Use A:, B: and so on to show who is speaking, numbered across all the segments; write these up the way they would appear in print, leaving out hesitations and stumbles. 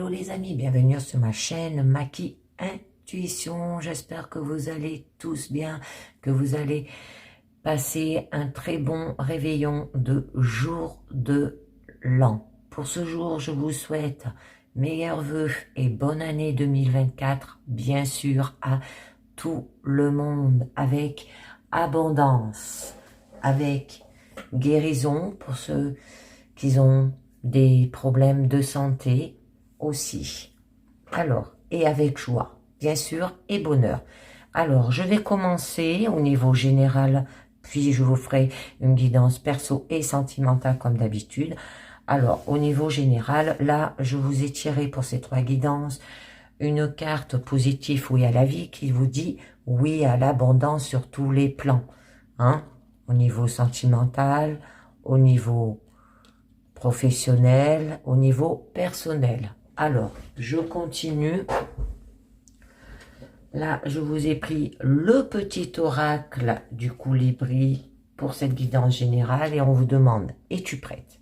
A: Hello les amis, bienvenue sur ma chaîne Maki Intuition. J'espère que vous allez tous bien, que vous allez passer un très bon réveillon de jour de l'an. Pour ce jour, je vous souhaite meilleurs vœux et bonne année 2024, bien sûr à tout le monde, avec abondance, avec guérison pour ceux qui ont des problèmes de santé aussi. Alors, et avec joie, bien sûr, et bonheur. Alors, je vais commencer au niveau général, puis je vous ferai une guidance perso et sentimentale comme d'habitude. Alors, au niveau général, là, je vous ai tiré pour ces trois guidances une carte positive oui à la vie qui vous dit oui à l'abondance sur tous les plans. Hein? Au niveau sentimental, au niveau professionnel, au niveau personnel. Alors, je continue. Là, je vous ai pris le petit oracle du colibri pour cette guidance générale et on vous demande, es-tu prête?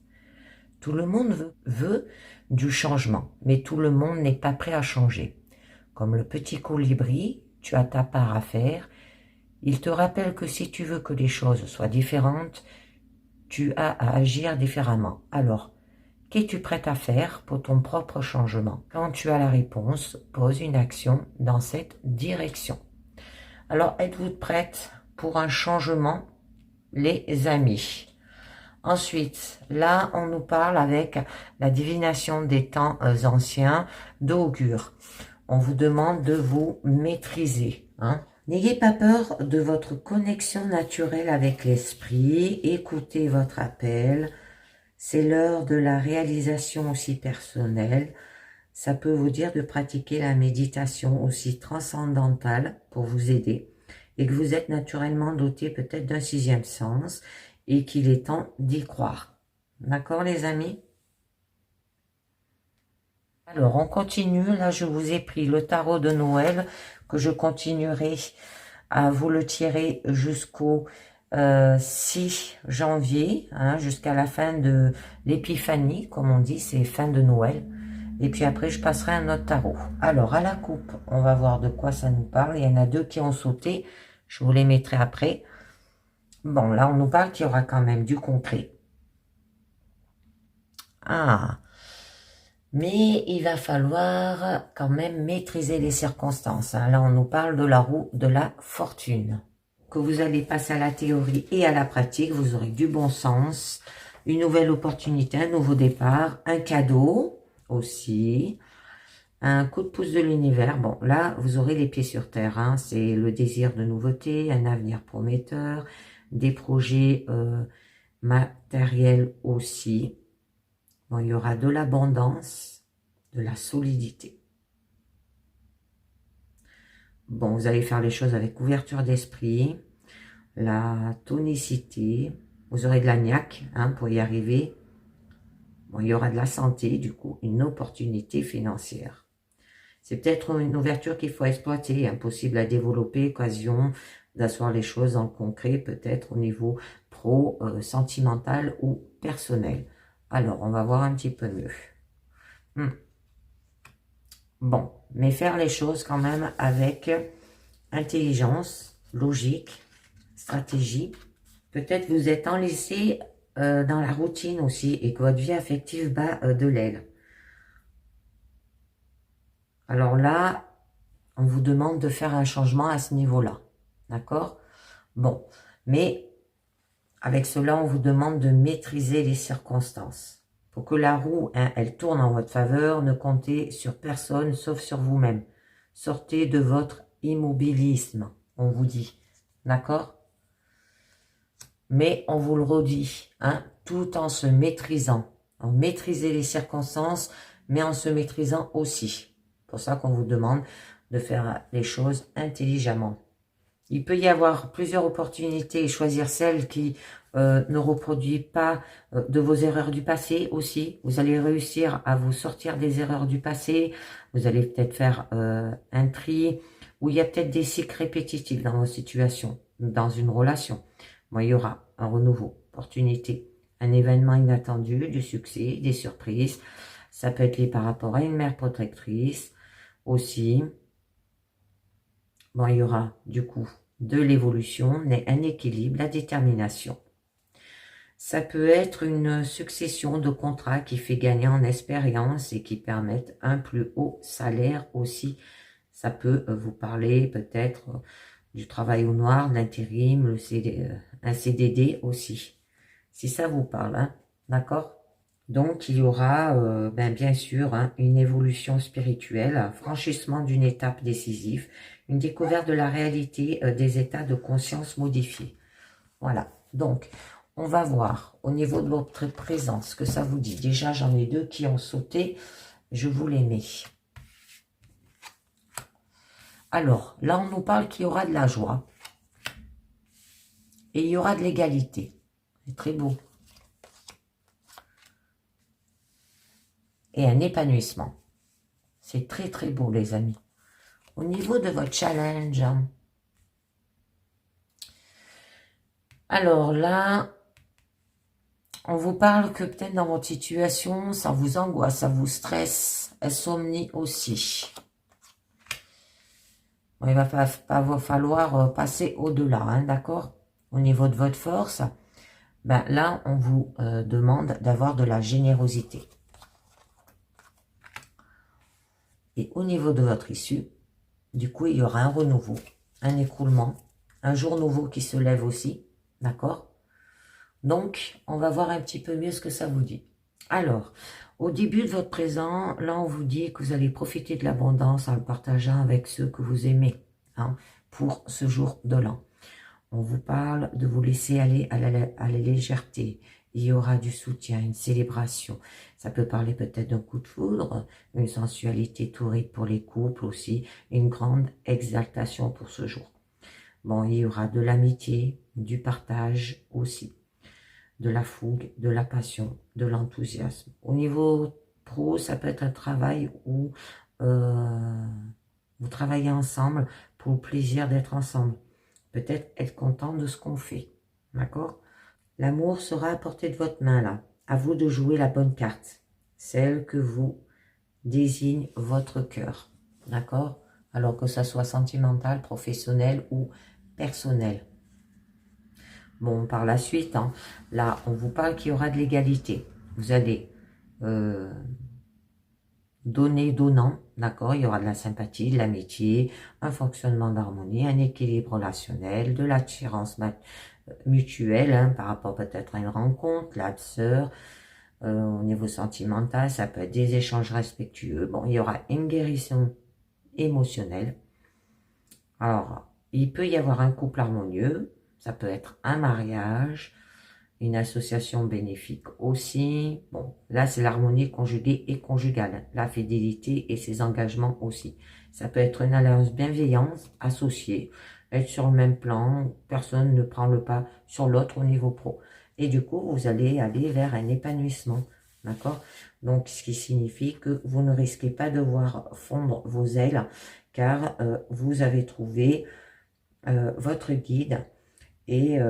A: Tout le monde veut du changement, mais tout le monde n'est pas prêt à changer. Comme le petit colibri, tu as ta part à faire. Il te rappelle que si tu veux que les choses soient différentes, tu as à agir différemment. Alors, qu'es-tu prête à faire pour ton propre changement? Quand tu as la réponse, pose une action dans cette direction. Alors, êtes-vous prête pour un changement, les amis? Ensuite, là, on nous parle avec la divination des temps anciens d'augure. On vous demande de vous maîtriser. Hein? N'ayez pas peur de votre connexion naturelle avec l'esprit. Écoutez votre appel. C'est l'heure de la réalisation aussi personnelle. Ça peut vous dire de pratiquer la méditation aussi transcendantale pour vous aider. Et que vous êtes naturellement doté peut-être d'un sixième sens et qu'il est temps d'y croire. D'accord les amis? Alors on continue, là je vous ai pris le tarot de Noël que je continuerai à vous le tirer jusqu'au 6 janvier, hein, jusqu'à la fin de l'épiphanie, comme on dit, c'est fin de Noël. Et puis après, je passerai un autre tarot. Alors, à la coupe, on va voir de quoi ça nous parle. Il y en a deux qui ont sauté. Je vous les mettrai après. Bon, là, on nous parle qu'il y aura quand même du concret. Ah, mais il va falloir quand même maîtriser les circonstances. Hein. Là, on nous parle de la roue de la fortune. Que vous allez passer à la théorie et à la pratique. Vous aurez du bon sens, une nouvelle opportunité, un nouveau départ, un cadeau aussi, un coup de pouce de l'univers. Bon, là, vous aurez les pieds sur terre. Hein. C'est le désir de nouveauté, un avenir prometteur, des projets matériels aussi. Bon, il y aura de l'abondance, de la solidité. Bon, vous allez faire les choses avec ouverture d'esprit, la tonicité. Vous aurez de la niaque hein, pour y arriver. Bon, il y aura de la santé, du coup, une opportunité financière. C'est peut-être une ouverture qu'il faut exploiter, impossible à développer, occasion d'asseoir les choses dans le concret, peut-être au niveau pro, sentimental ou personnel. Alors, on va voir un petit peu mieux. Bon, mais faire les choses quand même avec intelligence, logique, stratégie. Peut-être vous êtes enlisé dans la routine aussi et que votre vie affective bat de l'aile. Alors là, on vous demande de faire un changement à ce niveau-là. D'accord? Bon, mais avec cela, on vous demande de maîtriser les circonstances. Pour que la roue, hein, elle tourne en votre faveur, ne comptez sur personne sauf sur vous-même. Sortez de votre immobilisme, on vous dit. D'accord? Mais on vous le redit, hein, tout en se maîtrisant. En maîtriser les circonstances, mais en se maîtrisant aussi. C'est pour ça qu'on vous demande de faire les choses intelligemment. Il peut y avoir plusieurs opportunités et choisir celle qui ne reproduit pas de vos erreurs du passé aussi. Vous allez réussir à vous sortir des erreurs du passé. Vous allez peut-être faire un tri où il y a peut-être des cycles répétitifs dans vos situations, dans une relation. Bon, il y aura un renouveau, opportunité, un événement inattendu, du succès, des surprises. Ça peut être lié par rapport à une mère protectrice aussi. Bon, il y aura du coup de l'évolution, un équilibre, la détermination. Ça peut être une succession de contrats qui fait gagner en expérience et qui permettent un plus haut salaire aussi. Ça peut vous parler peut-être du travail au noir, de l'intérim, un CDD aussi, si ça vous parle, hein, d'accord? Donc, il y aura bien sûr une évolution spirituelle, un franchissement d'une étape décisive, une découverte de la réalité des états de conscience modifiés. Voilà, donc on va voir au niveau de votre présence ce que ça vous dit. Déjà, j'en ai deux qui ont sauté, je vous les mets. Alors, là, on nous parle qu'il y aura de la joie et il y aura de l'égalité. C'est très beau. Et un épanouissement. C'est très, très beau, les amis. Au niveau de votre challenge, alors là, on vous parle que peut-être dans votre situation, ça vous angoisse, ça vous stresse, insomnie aussi. Bon, il va falloir passer au-delà, hein, d'accord? Au niveau de votre force, ben là, on vous demande d'avoir de la générosité. Et au niveau de votre issue, du coup, il y aura un renouveau, un écroulement, un jour nouveau qui se lève aussi, d'accord? Donc, on va voir un petit peu mieux ce que ça vous dit. Alors, au début de votre présent, là, on vous dit que vous allez profiter de l'abondance en le partageant avec ceux que vous aimez, hein, pour ce jour de l'an. On vous parle de vous laisser aller à la légèreté. Il y aura du soutien, une célébration. Ça peut parler peut-être d'un coup de foudre, une sensualité torride pour les couples aussi, une grande exaltation pour ce jour. Bon, il y aura de l'amitié, du partage aussi, de la fougue, de la passion, de l'enthousiasme. Au niveau pro, ça peut être un travail où vous travaillez ensemble pour le plaisir d'être ensemble. Peut-être être content de ce qu'on fait, d'accord? L'amour sera à portée de votre main, là. À vous de jouer la bonne carte, celle que vous désigne votre cœur, d'accord? Alors que ça soit sentimental, professionnel ou personnel. Bon, par la suite, hein, là, on vous parle qu'il y aura de l'égalité. Vous allez donner, donnant, d'accord? Il y aura de la sympathie, de l'amitié, un fonctionnement d'harmonie, un équilibre relationnel, de l'attirance mutuelle, hein, par rapport peut-être à une rencontre, l'âme sœur, au niveau sentimental, ça peut être des échanges respectueux. Bon, il y aura une guérison émotionnelle. Alors, il peut y avoir un couple harmonieux, ça peut être un mariage, une association bénéfique aussi. Bon, là, c'est l'harmonie conjuguée et conjugale, la fidélité et ses engagements aussi. Ça peut être une alliance bienveillante, associée, être sur le même plan, personne ne prend le pas sur l'autre au niveau pro. Et du coup, vous allez aller vers un épanouissement, d'accord? Donc, ce qui signifie que vous ne risquez pas de voir fondre vos ailes, car vous avez trouvé votre guide et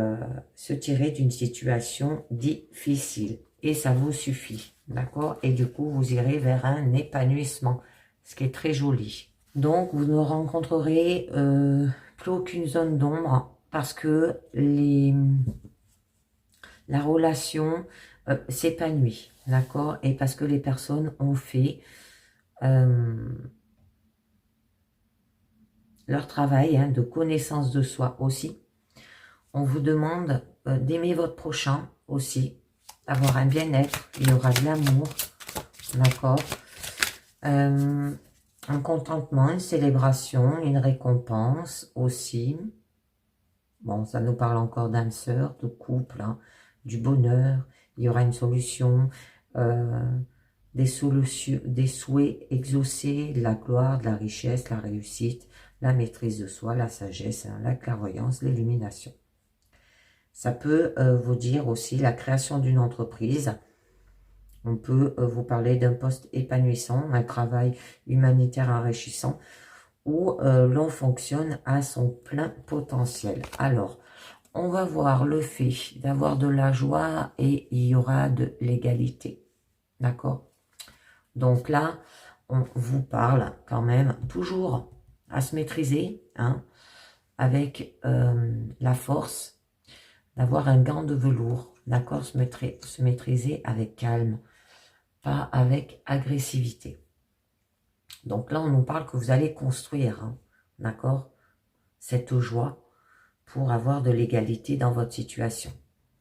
A: se tirer d'une situation difficile. Et ça vous suffit, d'accord? Et du coup, vous irez vers un épanouissement, ce qui est très joli. Donc, vous ne rencontrerez plus aucune zone d'ombre parce que la relation s'épanouit, d'accord? Et parce que les personnes ont fait leur travail de connaissance de soi aussi. On vous demande d'aimer votre prochain aussi, d'avoir un bien-être, il y aura de l'amour, d'accord? Un contentement, une célébration, une récompense aussi. Bon, ça nous parle encore d'âme sœur, de couple, hein, du bonheur. Il y aura une solution, des souhaits exaucés, de la gloire, de la richesse, la réussite, la maîtrise de soi, la sagesse, hein, la clairvoyance, l'illumination. Ça peut vous dire aussi la création d'une entreprise. On peut vous parler d'un poste épanouissant, un travail humanitaire enrichissant, où l'on fonctionne à son plein potentiel. Alors, on va voir le fait d'avoir de la joie et il y aura de l'égalité. D'accord? Donc là, on vous parle quand même toujours à se maîtriser, hein, avec la force d'avoir un gant de velours, d'accord, se maîtriser avec calme, pas avec agressivité. Donc là, on nous parle que vous allez construire, hein, d'accord, cette joie pour avoir de l'égalité dans votre situation.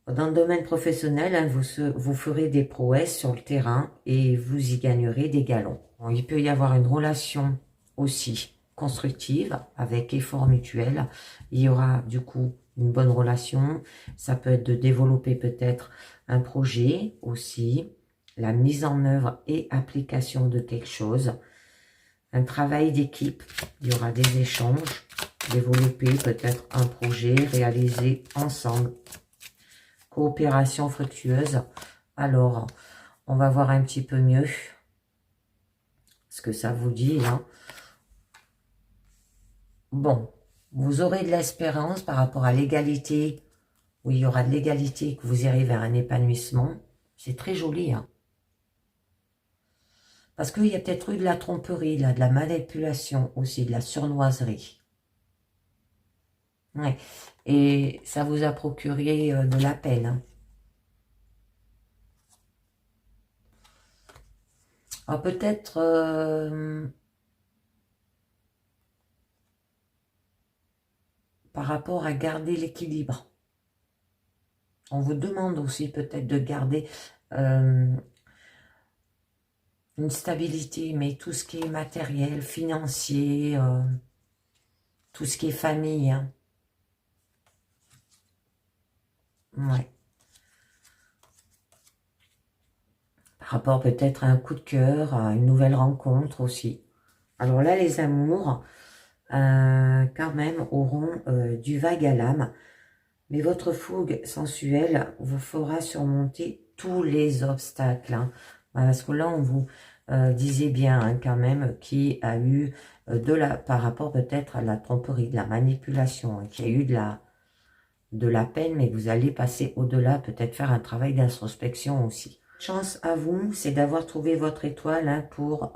A: Dans le domaine professionnel, hein, vous ferez des prouesses sur le terrain et vous y gagnerez des galons. Bon, il peut y avoir une relation aussi constructive avec effort mutuel. Il y aura du coup une bonne relation. Ça peut être de développer peut-être un projet aussi, la mise en œuvre et application de quelque chose. Un travail d'équipe, il y aura des échanges, développer peut-être un projet réalisé ensemble. Coopération fructueuse. Alors, on va voir un petit peu mieux ce que ça vous dit là. Bon, vous aurez de l'espérance par rapport à l'égalité, où il y aura de l'égalité, que vous irez vers un épanouissement. C'est très joli, hein. Parce qu'il y a peut-être eu de la tromperie, là, de la manipulation aussi, de la surnoiserie. Ouais. Et ça vous a procuré de la peine, hein. Alors peut-être par rapport à garder l'équilibre. On vous demande aussi peut-être de garder une stabilité, mais tout ce qui est matériel, financier, tout ce qui est famille, hein. Ouais. Par rapport peut-être à un coup de cœur, à une nouvelle rencontre aussi. Alors là, les amours, quand même, auront du vague à l'âme. Mais votre fougue sensuelle vous fera surmonter tous les obstacles, hein. Parce que là, on vous disait bien, hein, quand même, qui a eu par rapport peut-être à la tromperie, de la manipulation, hein, qui a eu de la peine, mais vous allez passer au-delà, peut-être faire un travail d'introspection aussi. Chance à vous, c'est d'avoir trouvé votre étoile, hein, pour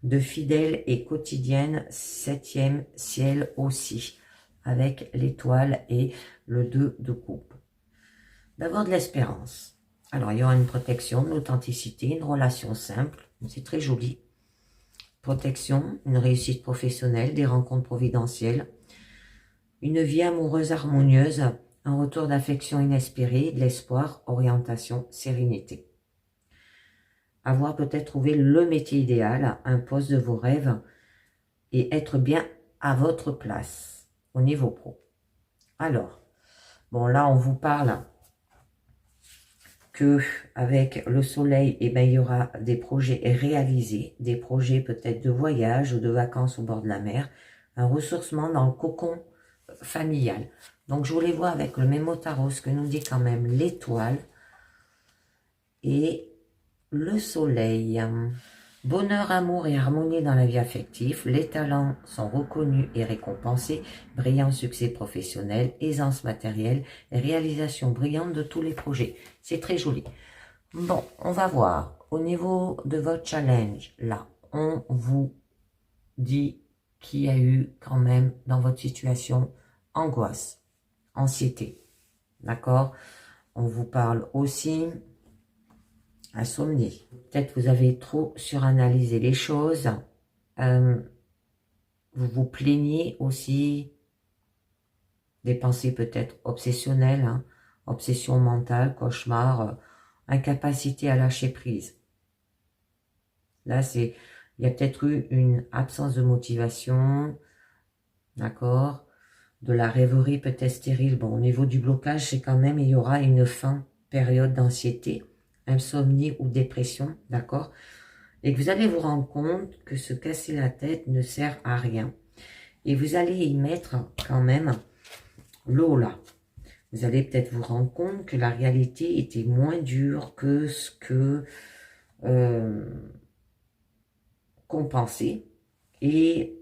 A: de fidèles et quotidiennes, 7e ciel aussi, avec l'étoile et le 2 de coupe. D'avoir de l'espérance. Alors, il y aura une protection, de l'authenticité, une relation simple, c'est très joli. Protection, une réussite professionnelle, des rencontres providentielles, une vie amoureuse harmonieuse, un retour d'affection inespéré, de l'espoir, orientation, sérénité. Avoir peut-être trouvé le métier idéal, un poste de vos rêves et être bien à votre place au niveau pro. Alors, bon là on vous parle que avec le soleil, eh ben, il y aura des projets réalisés, des projets peut-être de voyage ou de vacances au bord de la mer, un ressourcement dans le cocon familial. Donc je voulais voir avec le mémo tarot ce que nous dit quand même l'étoile et le soleil. Bonheur, amour et harmonie dans la vie affective, les talents sont reconnus et récompensés, brillant succès professionnel, aisance matérielle et réalisation brillante de tous les projets. C'est très joli. Bon, on va voir. Au niveau de votre challenge, là, on vous dit qu'il y a eu quand même dans votre situation angoisse, anxiété. D'accord? On vous parle aussi insomnie. Peut-être vous avez trop suranalysé les choses. Vous vous plaignez aussi des pensées peut-être obsessionnelles, hein, obsession mentale, cauchemar, incapacité à lâcher prise. Là, il y a peut-être eu une absence de motivation, d'accord, de la rêverie peut-être stérile. Bon, au niveau du blocage, c'est quand même, il y aura une fin, période d'anxiété, insomnie ou dépression, d'accord? Et que vous allez vous rendre compte que se casser la tête ne sert à rien. Et vous allez y mettre quand même l'eau là. Vous allez peut-être vous rendre compte que la réalité était moins dure que ce que qu'on pensait. Et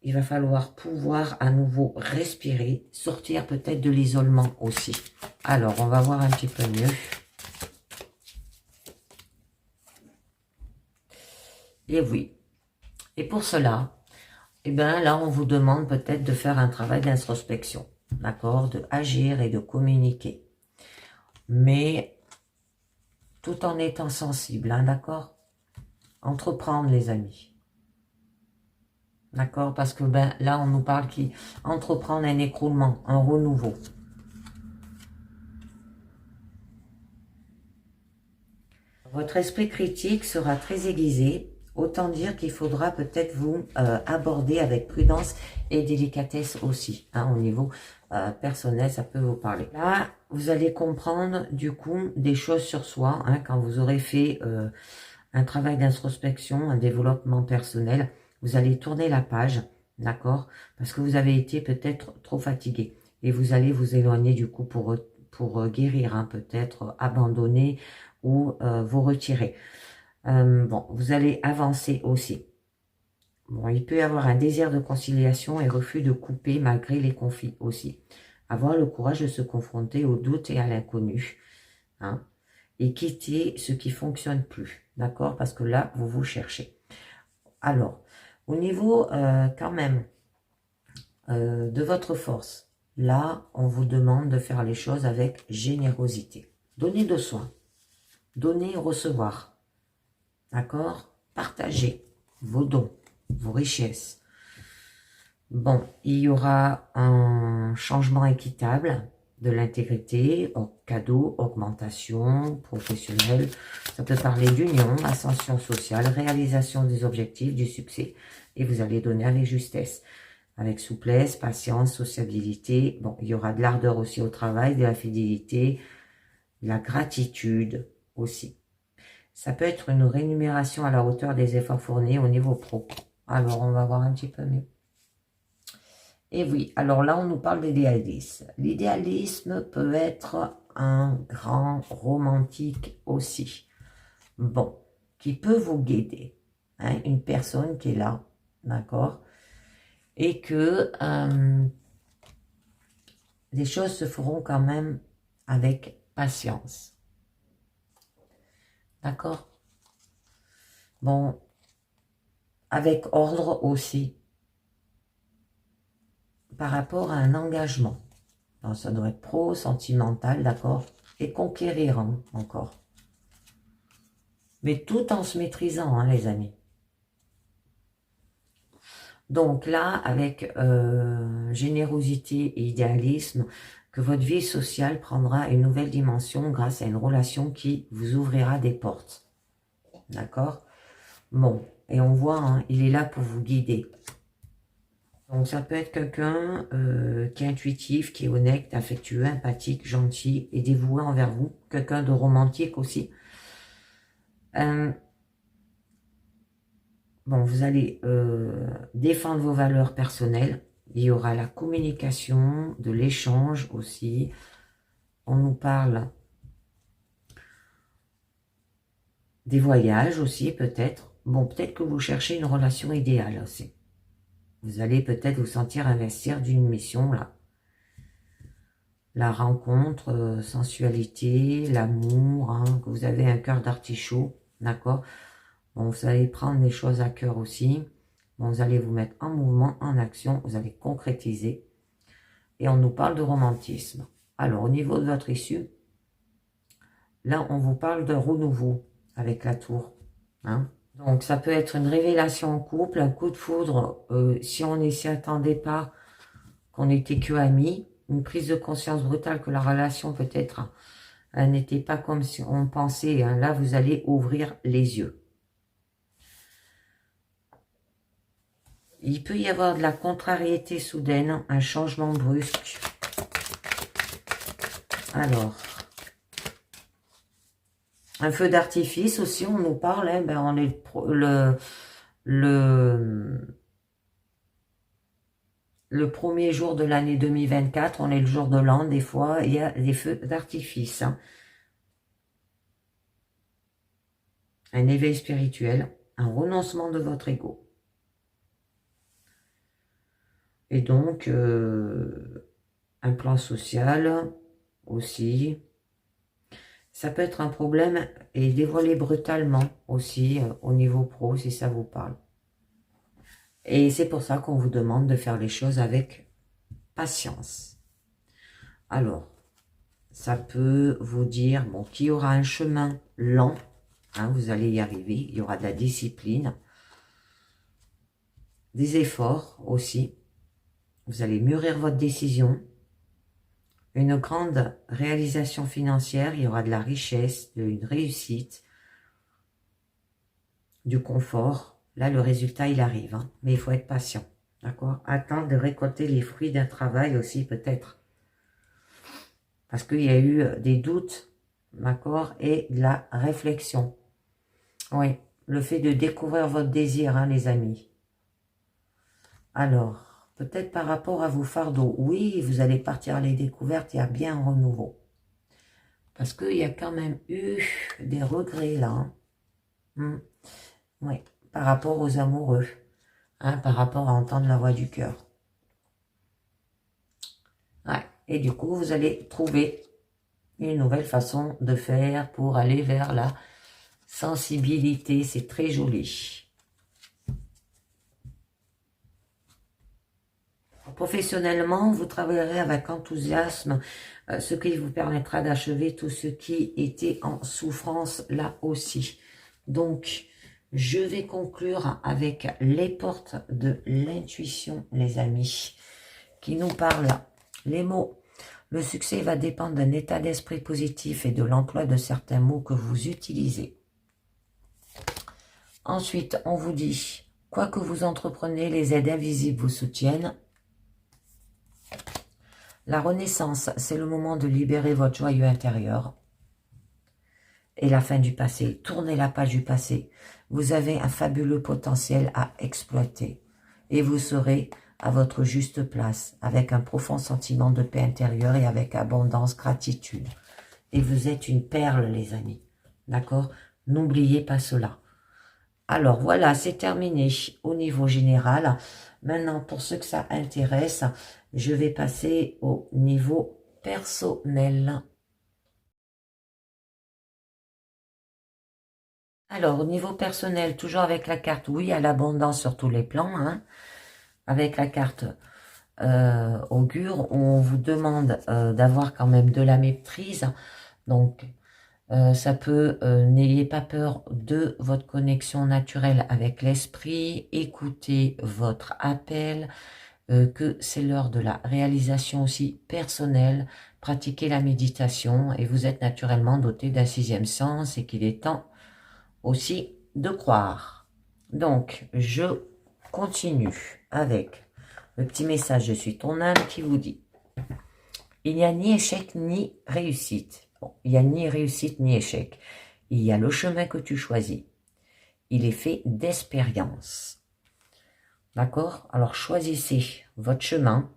A: il va falloir pouvoir à nouveau respirer, sortir peut-être de l'isolement aussi. Alors, on va voir un petit peu mieux. Et oui. Et pour cela, eh bien là, on vous demande peut-être de faire un travail d'introspection, d'accord, de agir et de communiquer. Mais tout en étant sensible, hein, d'accord. Entreprendre, les amis. D'accord, parce que ben là, on nous parle qui entreprendre un écroulement, un renouveau. Votre esprit critique sera très aiguisé. Autant dire qu'il faudra peut-être vous aborder avec prudence et délicatesse aussi. Hein, au niveau personnel, ça peut vous parler. Là, vous allez comprendre du coup des choses sur soi. Hein, quand vous aurez fait un travail d'introspection, un développement personnel, vous allez tourner la page, d'accord? Parce que vous avez été peut-être trop fatigué. Et vous allez vous éloigner du coup pour guérir, hein, peut-être abandonner ou vous retirer. Bon, vous allez avancer aussi. Bon, il peut y avoir un désir de conciliation et refus de couper malgré les conflits aussi. Avoir le courage de se confronter aux doutes et à l'inconnu. Hein, et quitter ce qui fonctionne plus. D'accord? Parce que là, vous vous cherchez. Alors, au niveau quand même de votre force, là, on vous demande de faire les choses avec générosité. Donnez de soin. Donner et recevoir. D'accord? Partagez vos dons, vos richesses. Bon, il y aura un changement équitable de l'intégrité, cadeau, augmentation professionnelle. Ça peut parler d'union, ascension sociale, réalisation des objectifs, du succès. Et vous allez donner avec justesse, avec souplesse, patience, sociabilité. Bon, il y aura de l'ardeur aussi au travail, de la fidélité, de la gratitude aussi. Ça peut être une rémunération à la hauteur des efforts fournis au niveau pro. Alors, on va voir un petit peu mieux. Et oui, alors là, on nous parle d'idéalisme. L'idéalisme peut être un grand romantique aussi. Bon, qui peut vous guider. Hein, une personne qui est là, d'accord? Et que les choses se feront quand même avec patience. D'accord? Bon, avec ordre aussi. Par rapport à un engagement. Alors, ça doit être pro, sentimental, d'accord? Et conquérir hein, encore. Mais tout en se maîtrisant, hein, les amis. Donc là, avec générosité et idéalisme, que votre vie sociale prendra une nouvelle dimension grâce à une relation qui vous ouvrira des portes. D'accord? Bon, et on voit, hein, il est là pour vous guider. Donc ça peut être quelqu'un qui est intuitif, qui est honnête, affectueux, empathique, gentil et dévoué envers vous. Quelqu'un de romantique aussi. Bon, vous allez défendre vos valeurs personnelles. Il y aura la communication, de l'échange aussi. On nous parle des voyages aussi peut-être. Bon, peut-être que vous cherchez une relation idéale aussi. Vous allez peut-être vous sentir investir d'une mission là. La rencontre, sensualité, l'amour, hein, que vous avez un cœur d'artichaut, d'accord? Bon, vous allez prendre les choses à cœur aussi. Bon, vous allez vous mettre en mouvement, en action, vous allez concrétiser. Et on nous parle de romantisme. Alors, au niveau de votre issue, là, on vous parle de renouveau avec la tour. Hein? Donc, ça peut être une révélation en couple, un coup de foudre, si on ne s'y attendait pas, qu'on n'était que amis, une prise de conscience brutale que la relation peut-être n'était pas comme si on pensait. Hein. Là, vous allez ouvrir les yeux. Il peut y avoir de la contrariété soudaine, un changement brusque. Alors, un feu d'artifice aussi, on nous parle, hein, ben on est le premier jour de l'année 2024, on est le jour de l'an, des fois, il y a des feux d'artifice. Hein. Un éveil spirituel, un renoncement de votre ego. Et donc, un plan social aussi. Ça peut être un problème et dévoilé brutalement aussi au niveau pro, si ça vous parle. Et c'est pour ça qu'on vous demande de faire les choses avec patience. Alors, ça peut vous dire bon, qu'il y aura un chemin lent, hein, vous allez y arriver, il y aura de la discipline, des efforts aussi, vous allez mûrir votre décision, une grande réalisation financière, il y aura de la richesse, une réussite, du confort. Là, le résultat, il arrive, hein, mais il faut être patient, d'accord? Attendre de récolter les fruits d'un travail aussi, peut-être. Parce qu'il y a eu des doutes, d'accord, et de la réflexion. Oui, le fait de découvrir votre désir, hein, les amis. Alors, peut-être par rapport à vos fardeaux, oui, vous allez partir à les découvertes, il y a bien un renouveau. Parce qu'il y a quand même eu des regrets, là. Hein. Oui, par rapport aux amoureux, hein, par rapport à entendre la voix du cœur. Ouais, et du coup, vous allez trouver une nouvelle façon de faire pour aller vers la sensibilité. C'est très joli. Professionnellement, vous travaillerez avec enthousiasme, ce qui vous permettra d'achever tout ce qui était en souffrance là aussi. Donc, je vais conclure avec les portes de l'intuition, les amis, qui nous parlent les mots. Le succès va dépendre d'un état d'esprit positif et de l'emploi de certains mots que vous utilisez. Ensuite, on vous dit, quoi que vous entreprenez, les aides invisibles vous soutiennent. La renaissance, c'est le moment de libérer votre joyeux intérieur. Et la fin du passé, tournez la page du passé. Vous avez un fabuleux potentiel à exploiter. Et vous serez à votre juste place, avec un profond sentiment de paix intérieure et avec abondance, gratitude. Et vous êtes une perle, les amis. D'accord? N'oubliez pas cela. Alors voilà, c'est terminé au niveau général. Maintenant, pour ceux que ça intéresse, je vais passer au niveau personnel. Alors, au niveau personnel, toujours avec la carte, oui, à l'abondance sur tous les plans, hein, avec la carte augure, on vous demande d'avoir quand même de la maîtrise. Donc, ça peut, n'ayez pas peur de votre connexion naturelle avec l'esprit, écoutez votre appel, que c'est l'heure de la réalisation aussi personnelle, pratiquez la méditation et vous êtes naturellement doté d'un sixième sens et qu'il est temps aussi de croire. Donc, je continue avec le petit message « Je suis ton âme » qui vous dit « Il n'y a ni échec ni réussite. Bon, il n'y a ni réussite ni échec. Il y a le chemin que tu choisis. Il est fait d'expérience. » D'accord? Alors, choisissez votre chemin,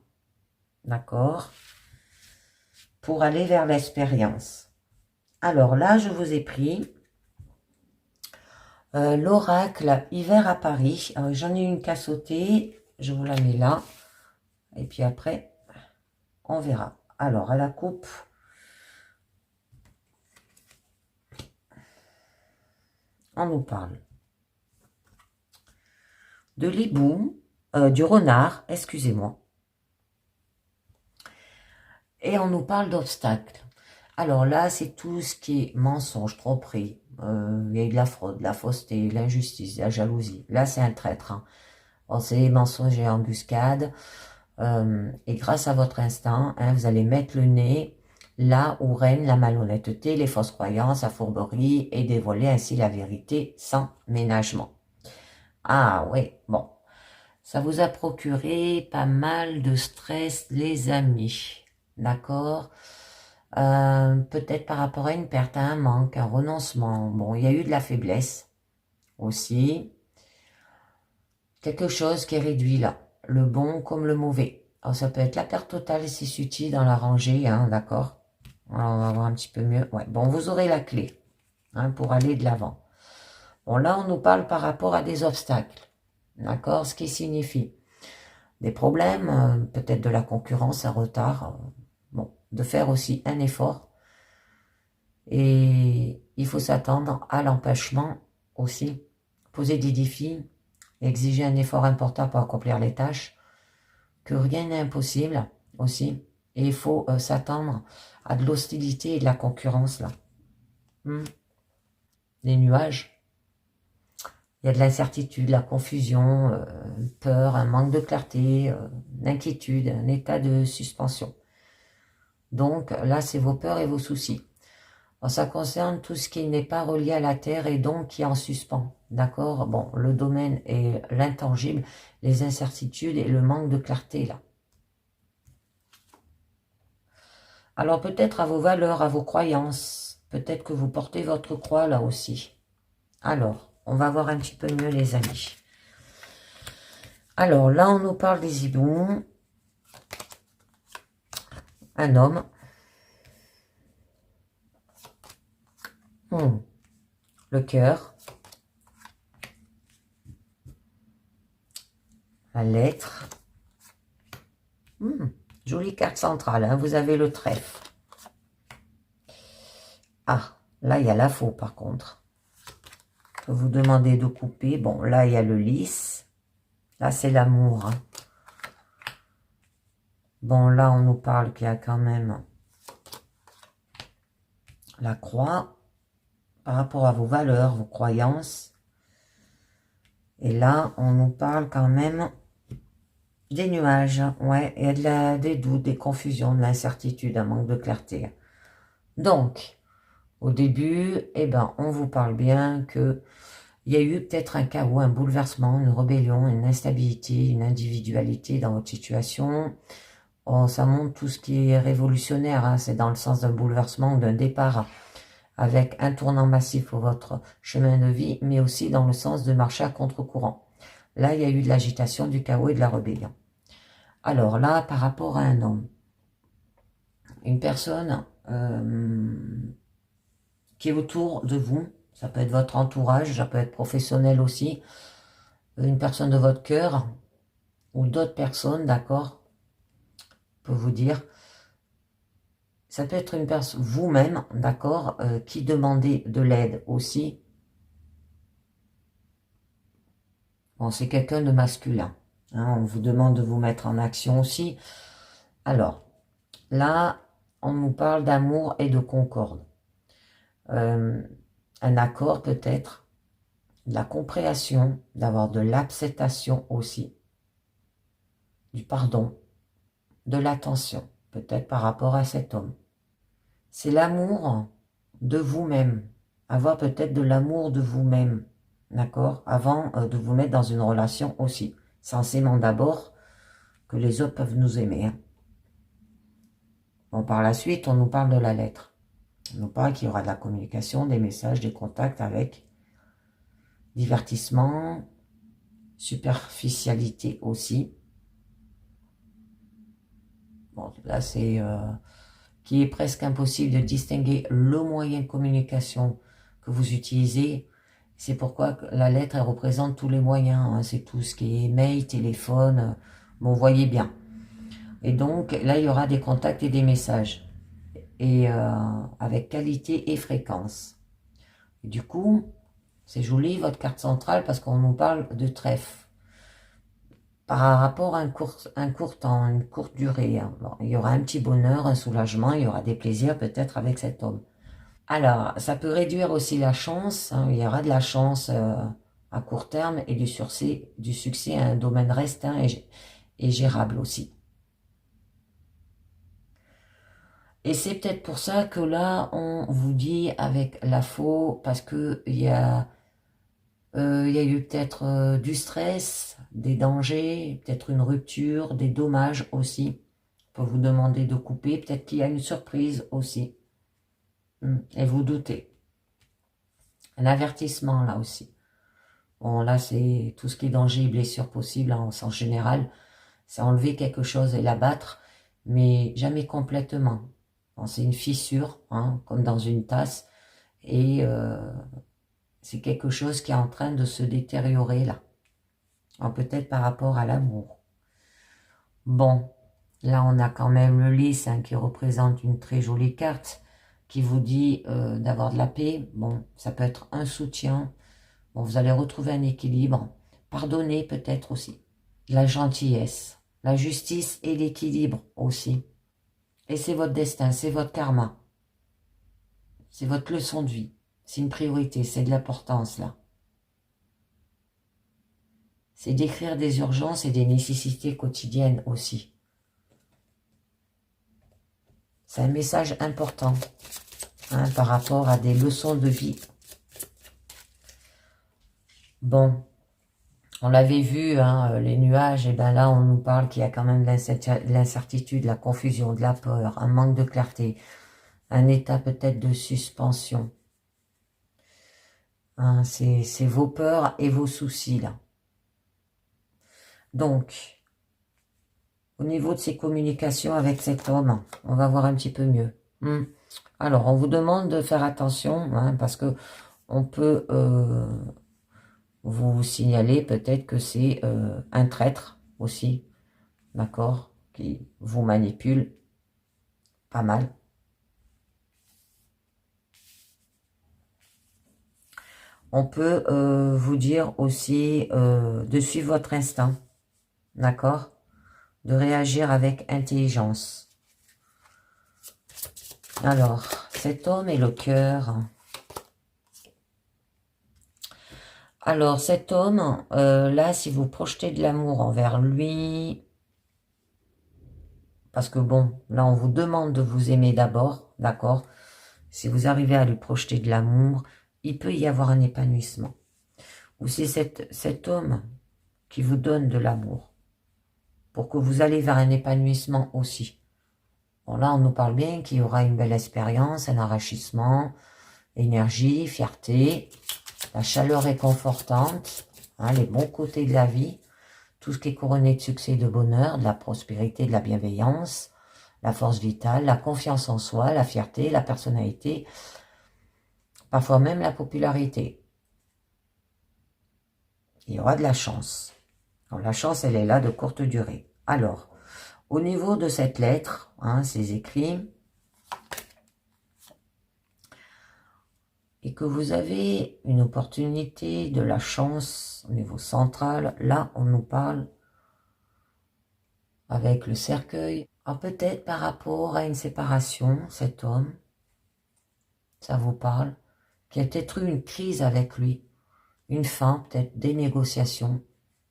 A: d'accord, pour aller vers l'expérience. Alors là, je vous ai pris l'oracle Hiver à Paris. J'en ai une qu'à sauter, je vous la mets là. Et puis après, on verra. Alors, à la coupe, on nous parle de l'hibou, du renard, excusez-moi. Et on nous parle d'obstacles. Alors là, c'est tout ce qui est mensonge, tromperie. Il y a eu de la fraude, de la fausseté, l'injustice, la jalousie. Là, c'est un traître. Hein. Bon, c'est mensonge et embuscade. Et grâce à votre instinct, hein, vous allez mettre le nez là où règne la malhonnêteté, les fausses croyances, la fourberie et dévoiler ainsi la vérité sans ménagement. Ah oui, bon. Ça vous a procuré pas mal de stress, les amis. D'accord? Peut-être par rapport à une perte, à un manque, un renoncement. Bon, il y a eu de la faiblesse aussi. Quelque chose qui est réduit là. Le bon comme le mauvais. Alors, ça peut être la perte totale si suti dans la rangée, hein, d'accord? Alors, on va voir un petit peu mieux. Ouais, bon, vous aurez la clé hein, pour aller de l'avant. Bon, là, on nous parle par rapport à des obstacles. D'accord? Ce qui signifie des problèmes, peut-être de la concurrence, un retard. Bon, de faire aussi un effort Et il faut s'attendre à l'empêchement aussi. Poser des défis, exiger un effort important pour accomplir les tâches, que rien n'est impossible aussi. Et il faut s'attendre à de l'hostilité et de la concurrence là. Des nuages. Il y a de l'incertitude, la confusion, peur, un manque de clarté, une inquiétude, un état de suspension. Donc là, c'est vos peurs et vos soucis. Alors, ça concerne tout ce qui n'est pas relié à la Terre et donc qui est en suspens. D'accord? Bon, le domaine est l'intangible, les incertitudes et le manque de clarté là. Alors peut-être à vos valeurs, à vos croyances. Peut-être que vous portez votre croix là aussi. Alors, on va voir un petit peu mieux les amis. Alors là, on nous parle des hiboux. Un homme. Le cœur. La lettre. Jolie carte centrale, hein, vous avez le trèfle. Ah, là, il y a la faux, par contre. Vous demandez de couper. Bon, là, il y a le lys. Là, c'est l'amour. Hein. Bon, là, on nous parle qu'il y a quand même la croix par rapport à vos valeurs, vos croyances. Et là, on nous parle quand même des nuages. Ouais, et des doutes, des confusions, de l'incertitude, un manque de clarté. Donc, au début, eh ben, on vous parle bien que il y a eu peut-être un chaos, un bouleversement, une rébellion, une instabilité, une individualité dans votre situation. Oh, ça montre tout ce qui est révolutionnaire, hein. C'est dans le sens d'un bouleversement, d'un départ avec un tournant massif pour votre chemin de vie, mais aussi dans le sens de marcher à contre-courant. Là, il y a eu de l'agitation, du chaos et de la rébellion. Alors là, par rapport à un homme, une personne qui est autour de vous, ça peut être votre entourage, ça peut être professionnel aussi, une personne de votre cœur ou d'autres personnes, d'accord, peut vous dire, ça peut être une personne, vous-même, d'accord, qui demandez de l'aide aussi. Bon, c'est quelqu'un de masculin. Hein, on vous demande de vous mettre en action aussi. Alors, là, on nous parle d'amour et de concorde. Un accord peut-être, de la compréhension, d'avoir de l'acceptation aussi, du pardon, de l'attention, peut-être par rapport à cet homme. C'est l'amour de vous-même, avoir peut-être de l'amour de vous-même, d'accord, avant de vous mettre dans une relation aussi. Censément d'abord que les autres peuvent nous aimer. Hein. Bon, par la suite, on nous parle de la lettre. On nous parle qu'il y aura de la communication, des messages, des contacts avec divertissement, superficialité aussi. Bon, là, c'est qui est presque impossible de distinguer le moyen de communication que vous utilisez. C'est pourquoi la lettre, elle représente tous les moyens. Hein. C'est tout ce qui est mail, téléphone. Bon, vous voyez bien. Et donc, là, il y aura des contacts et des messages. Et avec qualité et fréquence. Et du coup, c'est joli, votre carte centrale, parce qu'on nous parle de trèfle. Par rapport à un court temps, une courte durée. Hein. Bon, il y aura un petit bonheur, un soulagement, il y aura des plaisirs peut-être avec cet homme. Alors, ça peut réduire aussi la chance. Hein. Il y aura de la chance à court terme et du succès à un domaine restreint et gérable aussi. Et c'est peut-être pour ça que là, on vous dit avec la faux, parce que il y a eu peut-être du stress, des dangers, peut-être une rupture, des dommages aussi. On peut vous demander de couper, peut-être qu'il y a une surprise aussi. Et vous doutez. Un avertissement là aussi. Bon, là, c'est tout ce qui est danger, blessure possible, en sens général. C'est enlever quelque chose et l'abattre, mais jamais complètement. Bon, c'est une fissure, hein, comme dans une tasse, et c'est quelque chose qui est en train de se détériorer là. Peut-être par rapport à l'amour. Bon, là, on a quand même le lys, hein, qui représente une très jolie carte. qui vous dit d'avoir de la paix. Bon, ça peut être un soutien. Bon, vous allez retrouver un équilibre. Pardonner peut-être aussi. La gentillesse, la justice et l'équilibre aussi. Et c'est votre destin, c'est votre karma. C'est votre leçon de vie. C'est une priorité, c'est de l'importance là. C'est d'écrire des urgences et des nécessités quotidiennes aussi. C'est un message important hein, par rapport à des leçons de vie. Bon, on l'avait vu, hein, les nuages, et bien là on nous parle qu'il y a quand même de l'incertitude, la confusion, de la peur, un manque de clarté, un état peut-être de suspension. Hein, c'est vos peurs et vos soucis là. Donc, au niveau de ses communications avec cet homme, on va voir un petit peu mieux. Alors, on vous demande de faire attention, hein, parce que on peut vous signaler peut-être que c'est un traître aussi, d'accord, qui vous manipule pas mal. On peut vous dire aussi de suivre votre instinct, d'accord, de réagir avec intelligence. Alors, cet homme et le cœur. Alors, cet homme, là, si vous projetez de l'amour envers lui, parce que bon, là, on vous demande de vous aimer d'abord, d'accord? Si vous arrivez à lui projeter de l'amour, il peut y avoir un épanouissement. Ou c'est cet homme qui vous donne de l'amour, pour que vous allez vers un épanouissement aussi. Bon, là, on nous parle bien qu'il y aura une belle expérience, un enrichissement, énergie, fierté, la chaleur réconfortante, hein, les bons côtés de la vie, tout ce qui est couronné de succès, de bonheur, de la prospérité, de la bienveillance, la force vitale, la confiance en soi, la fierté, la personnalité, parfois même la popularité. Il y aura de la chance. Alors, la chance, elle est là de courte durée. Alors, au niveau de cette lettre, hein, ces écrits, et que vous avez une opportunité, de la chance au niveau central, là, on nous parle avec le cercueil. Alors, peut-être par rapport à une séparation, cet homme, ça vous parle, qu'il y a peut-être eu une crise avec lui, une fin, peut-être des négociations,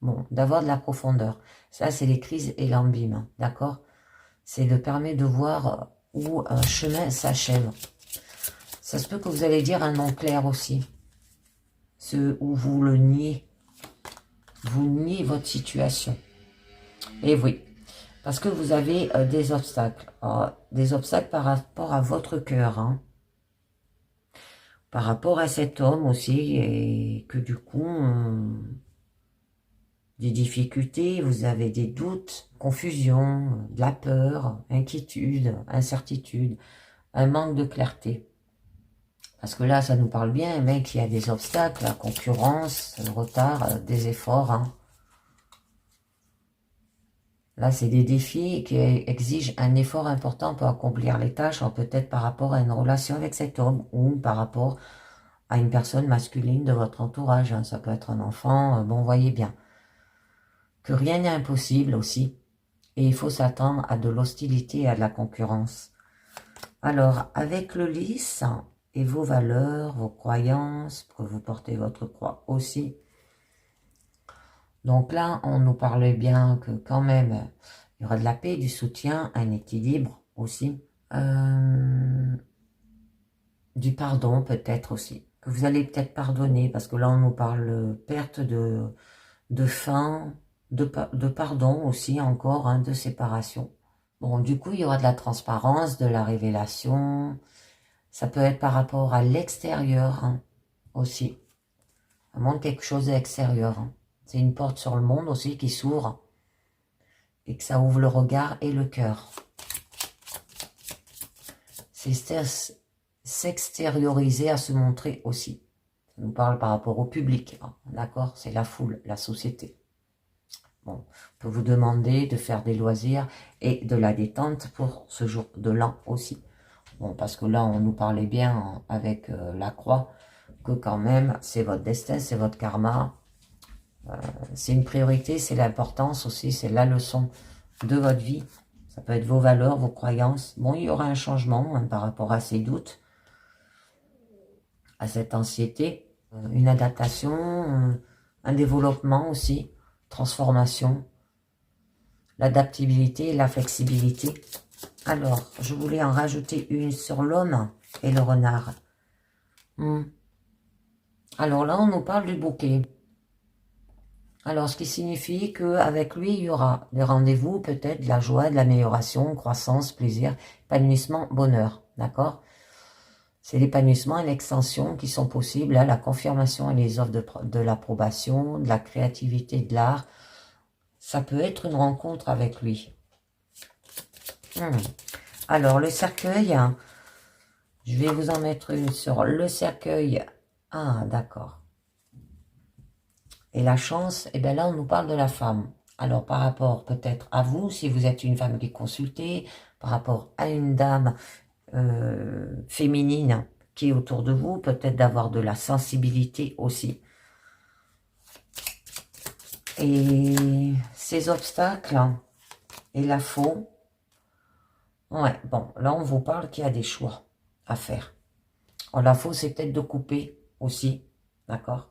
A: bon, d'avoir de la profondeur. Ça, c'est les crises et l'embime, d'accord? C'est de permettre de voir où un chemin s'achève. Ça se peut que vous allez dire un nom clair aussi. Ce où vous le niez. Vous niez votre situation. Et oui, parce que vous avez des obstacles. Des obstacles par rapport à votre cœur. Hein. Par rapport à cet homme aussi. Et que du coup, des difficultés, vous avez des doutes, confusion, de la peur, inquiétude, incertitude, un manque de clarté. Parce que là, ça nous parle bien, mec, il y a des obstacles, la concurrence, le retard, des efforts. Hein. Là, c'est des défis qui exigent un effort important pour accomplir les tâches, peut-être par rapport à une relation avec cet homme ou par rapport à une personne masculine de votre entourage. Hein. Ça peut être un enfant, bon, voyez bien. Que rien n'est impossible aussi. Et il faut s'attendre à de l'hostilité et à de la concurrence. Alors, avec le lys et vos valeurs, vos croyances, que vous portez votre croix aussi. Donc là, on nous parlait bien que quand même, il y aura de la paix, du soutien, un équilibre aussi. Du pardon peut-être aussi. Que vous allez peut-être pardonner, parce que là, on nous parle perte de faim, de pardon aussi encore, hein, de séparation. Bon, du coup, il y aura de la transparence, de la révélation. Ça peut être par rapport à l'extérieur hein, aussi. Ça montre quelque chose d'extérieur. Hein. C'est une porte sur le monde aussi qui s'ouvre et que ça ouvre le regard et le cœur. C'est s'extérioriser à se montrer aussi. Ça nous parle par rapport au public. Hein, d'accord? C'est la foule, la société. Bon, on peut vous demander de faire des loisirs et de la détente pour ce jour de l'an aussi. Bon, parce que là, on nous parlait bien avec la croix, que quand même, c'est votre destin, c'est votre karma. C'est une priorité, c'est l'importance aussi, c'est la leçon de votre vie. Ça peut être vos valeurs, vos croyances. Bon, il y aura un changement par rapport à ces doutes, à cette anxiété, une adaptation, un développement aussi, transformation, l'adaptabilité et la flexibilité. Alors, je voulais en rajouter une sur l'homme et le renard. Alors là, on nous parle du bouquet. Alors, ce qui signifie qu'avec lui, il y aura des rendez-vous, peut-être de la joie, de l'amélioration, croissance, plaisir, épanouissement, bonheur. D'accord? C'est l'épanouissement et l'extension qui sont possibles, là, la confirmation et les offres de l'approbation, de la créativité, de l'art. Ça peut être une rencontre avec lui. Alors, le cercueil, hein, je vais vous en mettre une sur le cercueil. Ah, d'accord. Et la chance, eh bien là, on nous parle de la femme. Alors, par rapport peut-être à vous, si vous êtes une femme qui consultez, par rapport à une dame féminine qui est autour de vous, peut-être d'avoir de la sensibilité aussi. Et ces obstacles et la faux, ouais, bon, là, on vous parle qu'il y a des choix à faire. Alors, la faux, c'est peut-être de couper aussi, d'accord?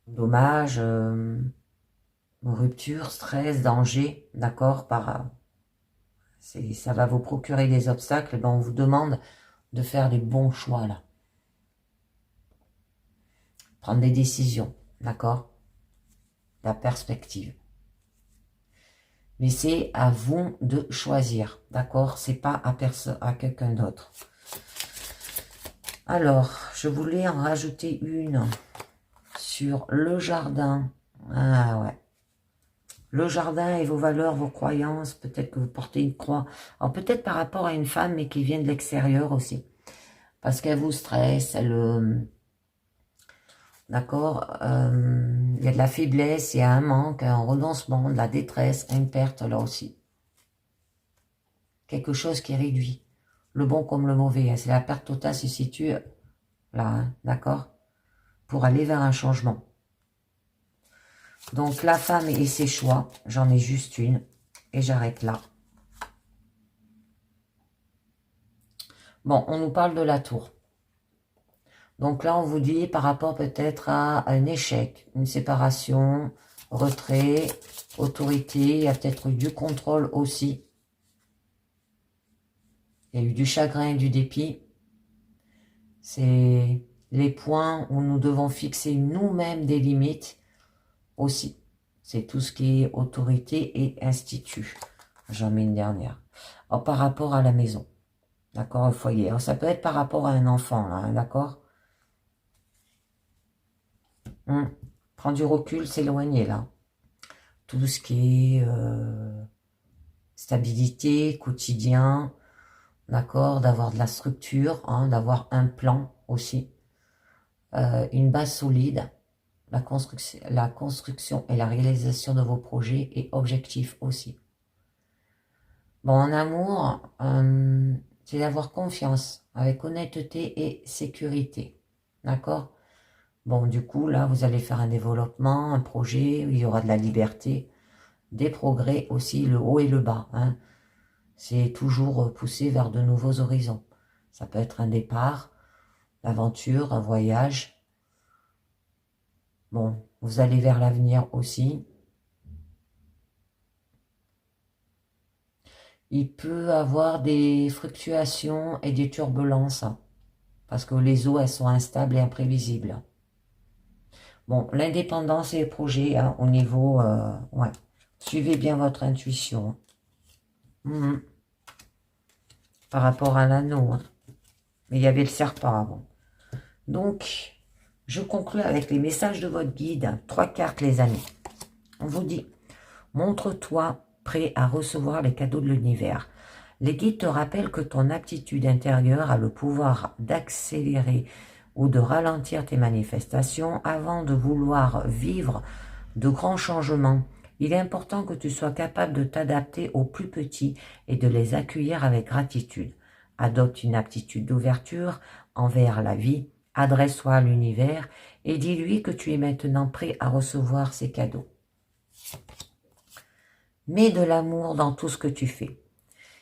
A: Dommage, rupture, stress, danger, d'accord, ça va vous procurer des obstacles, ben on vous demande de faire les bons choix là. Prendre des décisions, d'accord? La perspective. Mais c'est à vous de choisir, d'accord? C'est pas à quelqu'un d'autre. Alors, je voulais en rajouter une sur le jardin. Ah ouais. Le jardin et vos valeurs, vos croyances, peut-être que vous portez une croix. Alors peut-être par rapport à une femme, mais qui vient de l'extérieur aussi. Parce qu'elle vous stresse, d'accord, il y a de la faiblesse, il y a un manque, un renoncement, de la détresse, une perte là aussi. Quelque chose qui réduit. Le bon comme le mauvais. Hein. C'est la perte totale se situe là, hein, d'accord? Pour aller vers un changement. Donc la femme et ses choix, j'en ai juste une. Et j'arrête là. Bon, on nous parle de la tour. Donc là, on vous dit par rapport peut-être à un échec, une séparation, retrait, autorité, il y a peut-être eu du contrôle aussi. Il y a eu du chagrin et du dépit. C'est les points où nous devons fixer nous-mêmes des limites aussi. C'est tout ce qui est autorité et institut. J'en mets une dernière. Alors, par rapport à la maison, d'accord, au foyer. Alors, ça peut être par rapport à un enfant, hein, d'accord. Prendre du recul, s'éloigner là. Tout ce qui est stabilité, quotidien, d'accord, d'avoir de la structure, hein, d'avoir un plan aussi, une base solide, la construction et la réalisation de vos projets et objectifs aussi. Bon, en amour, c'est d'avoir confiance avec honnêteté et sécurité, d'accord. Bon, du coup, là, vous allez faire un développement, un projet, où il y aura de la liberté, des progrès aussi, le haut et le bas. Hein. C'est toujours pousser vers de nouveaux horizons. Ça peut être un départ, l'aventure, un voyage. Bon, vous allez vers l'avenir aussi. Il peut avoir des fluctuations et des turbulences, hein, parce que les eaux, elles sont instables et imprévisibles. Bon, l'indépendance et les projets, hein, au niveau... ouais. Suivez bien votre intuition. Par rapport à l'anneau. Hein. Mais il y avait le serpent avant. Donc, je conclue avec les messages de votre guide. 3 cartes, les amis. On vous dit, montre-toi prêt à recevoir les cadeaux de l'univers. Les guides te rappellent que ton aptitude intérieure a le pouvoir d'accélérer ou de ralentir tes manifestations avant de vouloir vivre de grands changements. Il est important que tu sois capable de t'adapter aux plus petits et de les accueillir avec gratitude. Adopte une attitude d'ouverture envers la vie. Adresse-toi à l'univers et dis-lui que tu es maintenant prêt à recevoir ces cadeaux. Mets de l'amour dans tout ce que tu fais.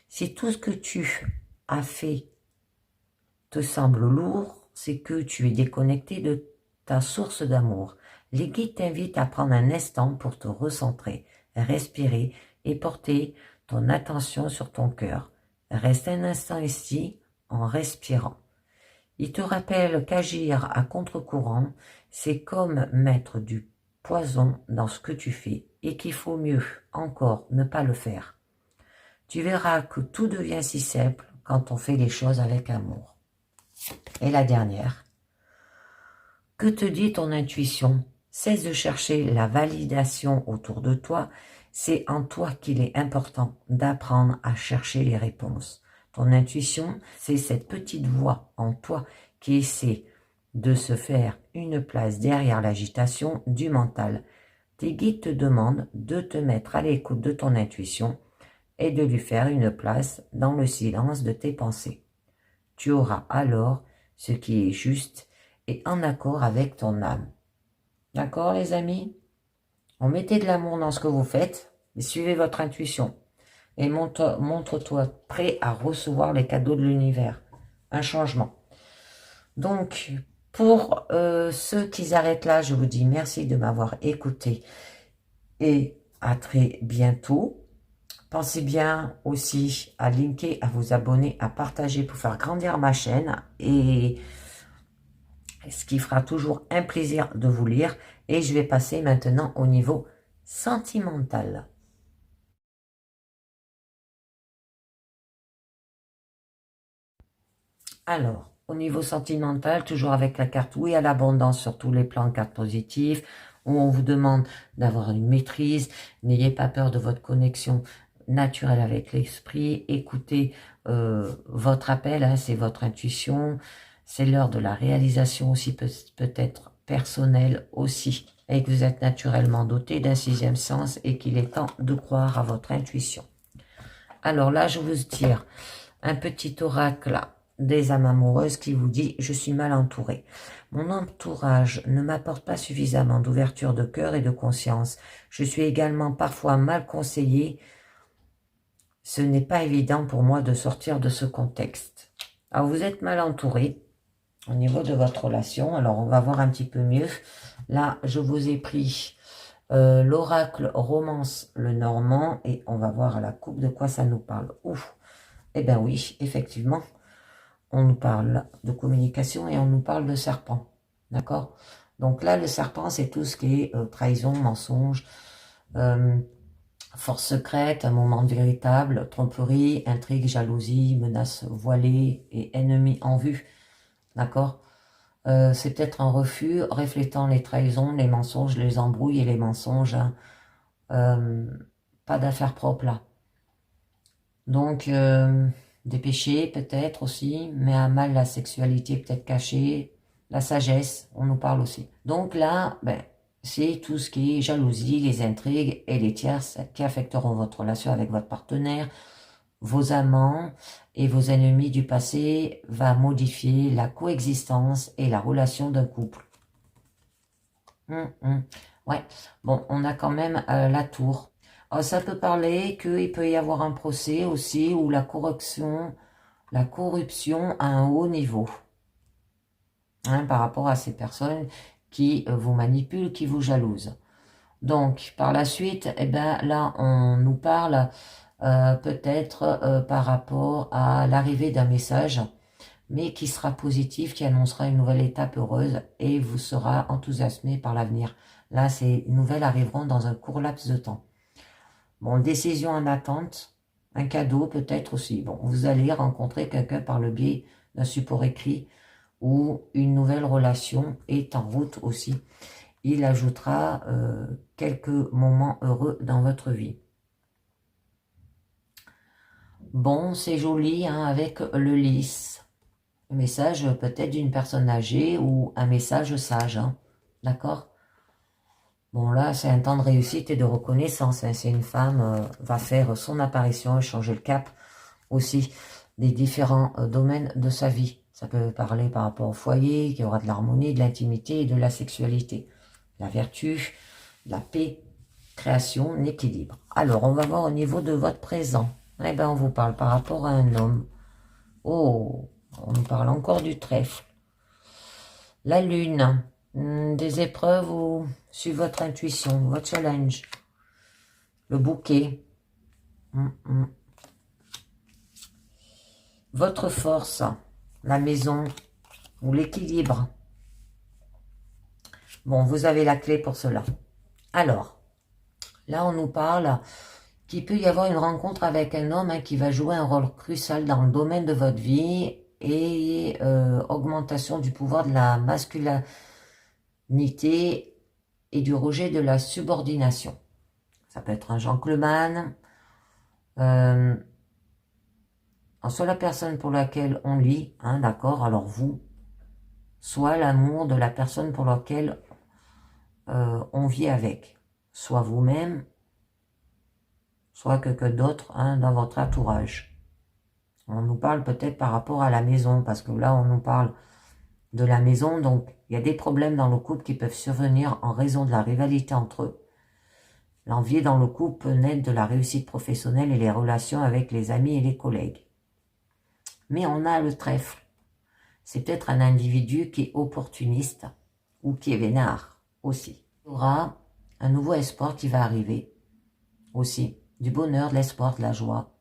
A: Si tout ce que tu as fait te semble lourd, c'est que tu es déconnecté de ta source d'amour. Les guides t'invitent à prendre un instant pour te recentrer, respirer et porter ton attention sur ton cœur. Reste un instant ici en respirant. Il te rappelle qu'agir à contre-courant, c'est comme mettre du poison dans ce que tu fais et qu'il faut mieux encore ne pas le faire. Tu verras que tout devient si simple quand on fait les choses avec amour. Et la dernière, que te dit ton intuition? Cesse de chercher la validation autour de toi, c'est en toi qu'il est important d'apprendre à chercher les réponses. Ton intuition, c'est cette petite voix en toi qui essaie de se faire une place derrière l'agitation du mental. Tes guides te demandent de te mettre à l'écoute de ton intuition et de lui faire une place dans le silence de tes pensées. Tu auras alors ce qui est juste et en accord avec ton âme. D'accord les amis? On mettez de l'amour dans ce que vous faites et suivez votre intuition. Et montre-toi prêt à recevoir les cadeaux de l'univers. Un changement. Donc, pour ceux qui arrêtent là, je vous dis merci de m'avoir écouté et à très bientôt. Pensez bien aussi à linker, à vous abonner, à partager pour faire grandir ma chaîne et ce qui fera toujours un plaisir de vous lire. Et je vais passer maintenant au niveau sentimental. Alors, au niveau sentimental, toujours avec la carte oui à l'abondance sur tous les plans de cartes positives, où on vous demande d'avoir une maîtrise. N'ayez pas peur de votre connexion naturelle avec l'esprit. Écoutez votre appel, hein, c'est votre intuition. C'est l'heure de la réalisation aussi, peut-être personnelle aussi. Et que vous êtes naturellement doté d'un sixième sens et qu'il est temps de croire à votre intuition. Alors là, je vous tire un petit oracle là, des âmes amoureuses qui vous dit « Je suis mal entouré. Mon entourage ne m'apporte pas suffisamment d'ouverture de cœur et de conscience. Je suis également parfois mal conseillé. Ce n'est pas évident pour moi de sortir de ce contexte. » Alors, vous êtes mal entouré au niveau de votre relation. Alors, on va voir un petit peu mieux. Là, je vous ai pris l'oracle romance le normand et on va voir à la coupe de quoi ça nous parle. Ouf. Eh bien oui, effectivement, on nous parle de communication et on nous parle de serpent. D'accord? Donc là, le serpent, c'est tout ce qui est trahison, mensonge, force secrète, un moment véritable, tromperie, intrigue, jalousie, menace voilée et ennemi en vue. D'accord? C'est peut-être un refus reflétant les trahisons, les mensonges, les embrouilles et les mensonges. Hein. Pas d'affaires propres là. Donc, des péchés peut-être aussi, mais à mal la sexualité peut-être cachée, la sagesse, on nous parle aussi. Donc là, ben, c'est tout ce qui est jalousie, les intrigues et les tierces qui affecteront votre relation avec votre partenaire, vos amants et vos ennemis du passé va modifier la coexistence et la relation d'un couple. Ouais, bon, on a quand même la tour. Alors, ça peut parler qu'il peut y avoir un procès aussi où la corruption à un haut niveau. Hein, par rapport à ces personnes qui vous manipulent, qui vous jalousent. Donc, par la suite, eh ben, là, on nous parle peut-être par rapport à l'arrivée d'un message, mais qui sera positif, qui annoncera une nouvelle étape heureuse et vous sera enthousiasmé par l'avenir. Là, ces nouvelles arriveront dans un court laps de temps. Bon, décision en attente, un cadeau peut-être aussi. Bon, vous allez rencontrer quelqu'un par le biais d'un support écrit ou une nouvelle relation est en route aussi. Il ajoutera quelques moments heureux dans votre vie. Bon, c'est joli hein, avec le lys. Un message peut-être d'une personne âgée ou un message sage. Hein, d'accord? Bon là, c'est un temps de réussite et de reconnaissance. Hein, c'est une femme va faire son apparition et changer le cap aussi. des différents domaines de sa vie. Ça peut parler par rapport au foyer, qu'il y aura de l'harmonie, de l'intimité et de la sexualité. La vertu, la paix, création, l'équilibre. Alors, on va voir au niveau de votre présent. Eh bien, on vous parle par rapport à un homme. Oh, on nous parle encore du trèfle. La lune, des épreuves où suivez votre intuition, votre challenge. Le bouquet. Votre force, la maison ou l'équilibre. Bon, vous avez la clé pour cela. Alors, là, on nous parle qu'il peut y avoir une rencontre avec un homme qui va jouer un rôle crucial dans le domaine de votre vie et augmentation du pouvoir de la masculinité et du rejet de la subordination. Ça peut être un gentleman, soit la personne pour laquelle on lit, d'accord, alors vous, soit l'amour de la personne pour laquelle on vit avec, soit vous-même, soit quelqu'un d'autre dans votre entourage. On nous parle peut-être par rapport à la maison, parce que là on nous parle de la maison, donc il y a des problèmes dans le couple qui peuvent survenir en raison de la rivalité entre eux. L'envie dans le couple peut naître de la réussite professionnelle et les relations avec les amis et les collègues. Mais on a le trèfle. C'est peut-être un individu qui est opportuniste ou qui est vénard aussi. Il y aura un nouveau espoir qui va arriver aussi. Du bonheur, de l'espoir, de la joie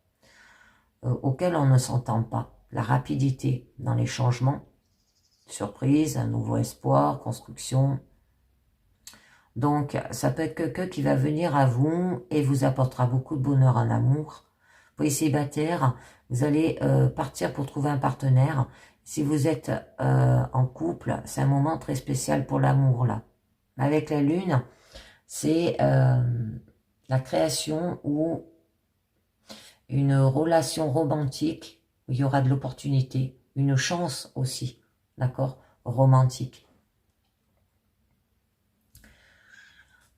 A: auquel on ne s'entend pas. La rapidité dans les changements, surprise, un nouveau espoir, construction. Donc, ça peut être quelqu'un qui va venir à vous et vous apportera beaucoup de bonheur en amour. Pour les célibataires, vous allez partir pour trouver un partenaire. Si vous êtes en couple, c'est un moment très spécial pour l'amour là. Avec la lune, c'est la création ou une relation romantique où il y aura de l'opportunité, une chance aussi, d'accord, romantique.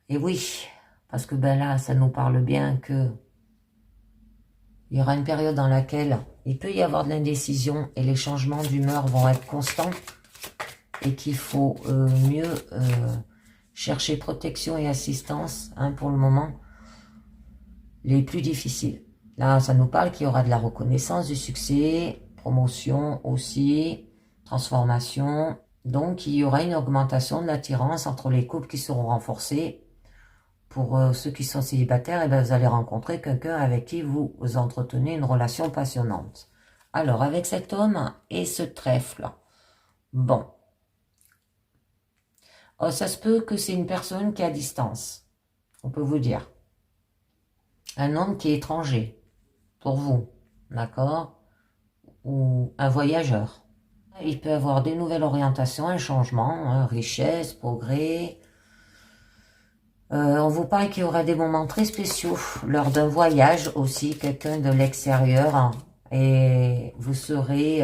A: Et oui, parce que ben là, ça nous parle bien que il y aura une période dans laquelle il peut y avoir de l'indécision et les changements d'humeur vont être constants et qu'il faut mieux chercher protection et assistance pour le moment les plus difficiles. Là, ça nous parle qu'il y aura de la reconnaissance, du succès, promotion aussi, transformation. Donc, il y aura une augmentation de l'attirance entre les couples qui seront renforcés. Pour ceux qui sont célibataires, vous allez rencontrer quelqu'un avec qui vous entretenez une relation passionnante. Alors, avec cet homme et ce trèfle, bon. Ça se peut que c'est une personne qui est à distance, on peut vous dire. Un homme qui est étranger, pour vous, d'accord? Ou un voyageur. Il peut avoir des nouvelles orientations, un changement, richesse, progrès. On vous parle qu'il y aura des moments très spéciaux lors d'un voyage aussi, quelqu'un de l'extérieur, et vous serez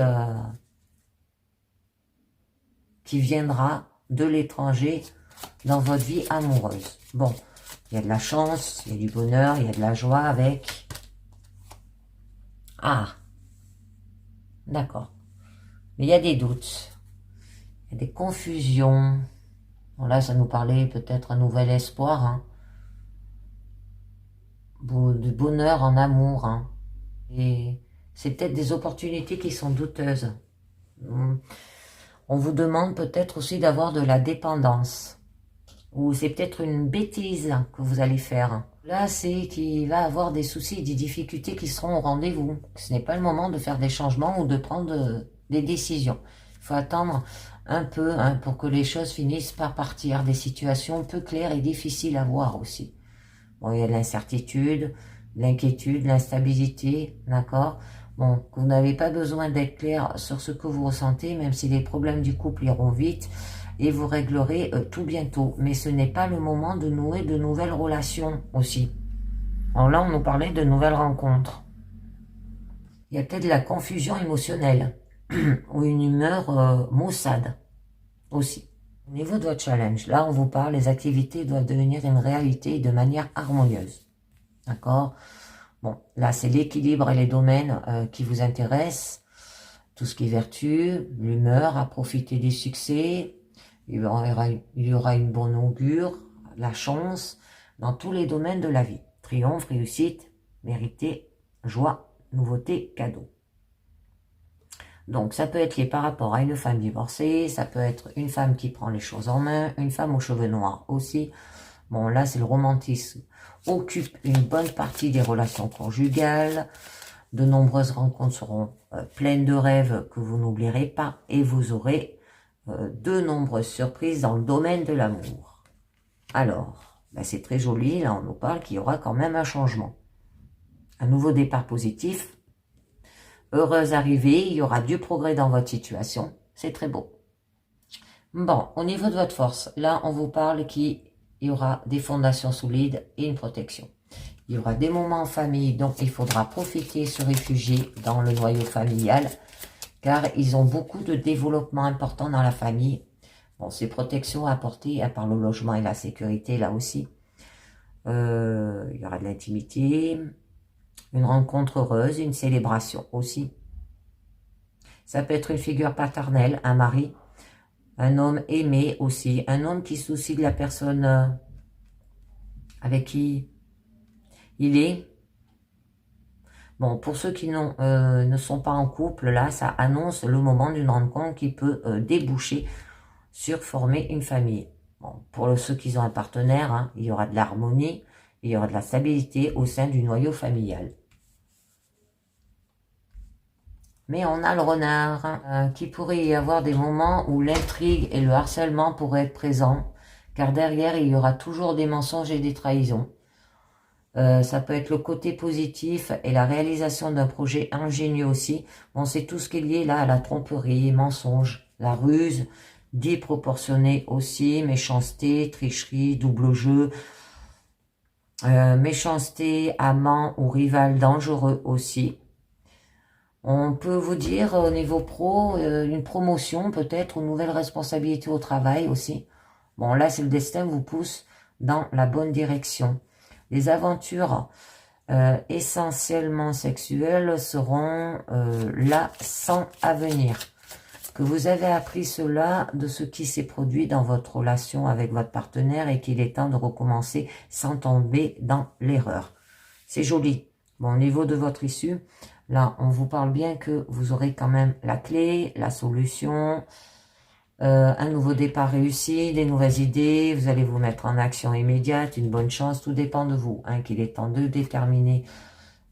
A: qui viendra de l'étranger dans votre vie amoureuse. Bon, il y a de la chance, il y a du bonheur, il y a de la joie avec. Ah, d'accord. Mais il y a des doutes, il y a des confusions. Bon, là, ça nous parlait peut-être un nouvel espoir, du bonheur en amour. Et c'est peut-être des opportunités qui sont douteuses. On vous demande peut-être aussi d'avoir de la dépendance. Ou c'est peut-être une bêtise que vous allez faire. Là, c'est qu'il va avoir des soucis et des difficultés qui seront au rendez-vous. Ce n'est pas le moment de faire des changements ou de prendre des décisions. Il faut attendre un peu pour que les choses finissent par partir. Des situations peu claires et difficiles à voir aussi. Bon, il y a de l'incertitude, de l'inquiétude, de l'instabilité, d'accord? Bon, vous n'avez pas besoin d'être clair sur ce que vous ressentez, même si les problèmes du couple iront vite et vous réglerez tout bientôt. Mais ce n'est pas le moment de nouer de nouvelles relations aussi. Alors là, on nous parlait de nouvelles rencontres. Il y a peut-être de la confusion émotionnelle ou une humeur maussade aussi. Au niveau de votre challenge, là, on vous parle, les activités doivent devenir une réalité de manière harmonieuse. D'accord? Bon, là, c'est l'équilibre et les domaines qui vous intéressent. Tout ce qui est vertu, l'humeur, à profiter du succès. Il y aura une bonne augure, la chance, dans tous les domaines de la vie. Triomphe, réussite, vérité, joie, nouveauté, cadeau. Donc, ça peut être lié par rapport à une femme divorcée, ça peut être une femme qui prend les choses en main, une femme aux cheveux noirs aussi. Bon, là, c'est le romantisme. Occupe une bonne partie des relations conjugales. De nombreuses rencontres seront pleines de rêves que vous n'oublierez pas et vous aurez de nombreuses surprises dans le domaine de l'amour. Alors, ben c'est très joli, là on nous parle qu'il y aura quand même un changement. Un nouveau départ positif. Heureuse arrivée, il y aura du progrès dans votre situation. C'est très beau. Bon, au niveau de votre force, là on vous parle qu'il y aura des fondations solides et une protection. Il y aura des moments en famille, donc il faudra profiter, se réfugier dans le noyau familial, car ils ont beaucoup de développement important dans la famille. Bon, ces protections apportées par le logement et la sécurité, là aussi. Il y aura de l'intimité, une rencontre heureuse, une célébration aussi. Ça peut être une figure paternelle, un mari, un homme aimé aussi, un homme qui se soucie de la personne avec qui il est. Bon, pour ceux qui ne sont pas en couple, là, ça annonce le moment d'une rencontre qui peut déboucher sur former une famille. Bon, pour ceux qui ont un partenaire, hein, il y aura de l'harmonie, il y aura de la stabilité au sein du noyau familial. Mais on a le renard, hein, qui pourrait y avoir des moments où l'intrigue et le harcèlement pourraient être présents, car derrière, il y aura toujours des mensonges et des trahisons. Ça peut être le côté positif et la réalisation d'un projet ingénieux aussi. Bon, c'est tout ce qui est lié là à la tromperie, mensonge, la ruse, déproportionné aussi, méchanceté, tricherie, double jeu, méchanceté, amant ou rival dangereux aussi. On peut vous dire au niveau pro, une promotion peut-être, une nouvelle responsabilité au travail aussi. Bon, là, c'est le destin vous pousse dans la bonne direction. Les aventures essentiellement sexuelles seront là sans avenir. Que vous avez appris cela de ce qui s'est produit dans votre relation avec votre partenaire et qu'il est temps de recommencer sans tomber dans l'erreur. C'est joli. Bon, au niveau de votre issue, là, on vous parle bien que vous aurez quand même la clé, la solution, un nouveau départ réussi, des nouvelles idées, vous allez vous mettre en action immédiate, une bonne chance, tout dépend de vous, hein, qu'il est temps de déterminer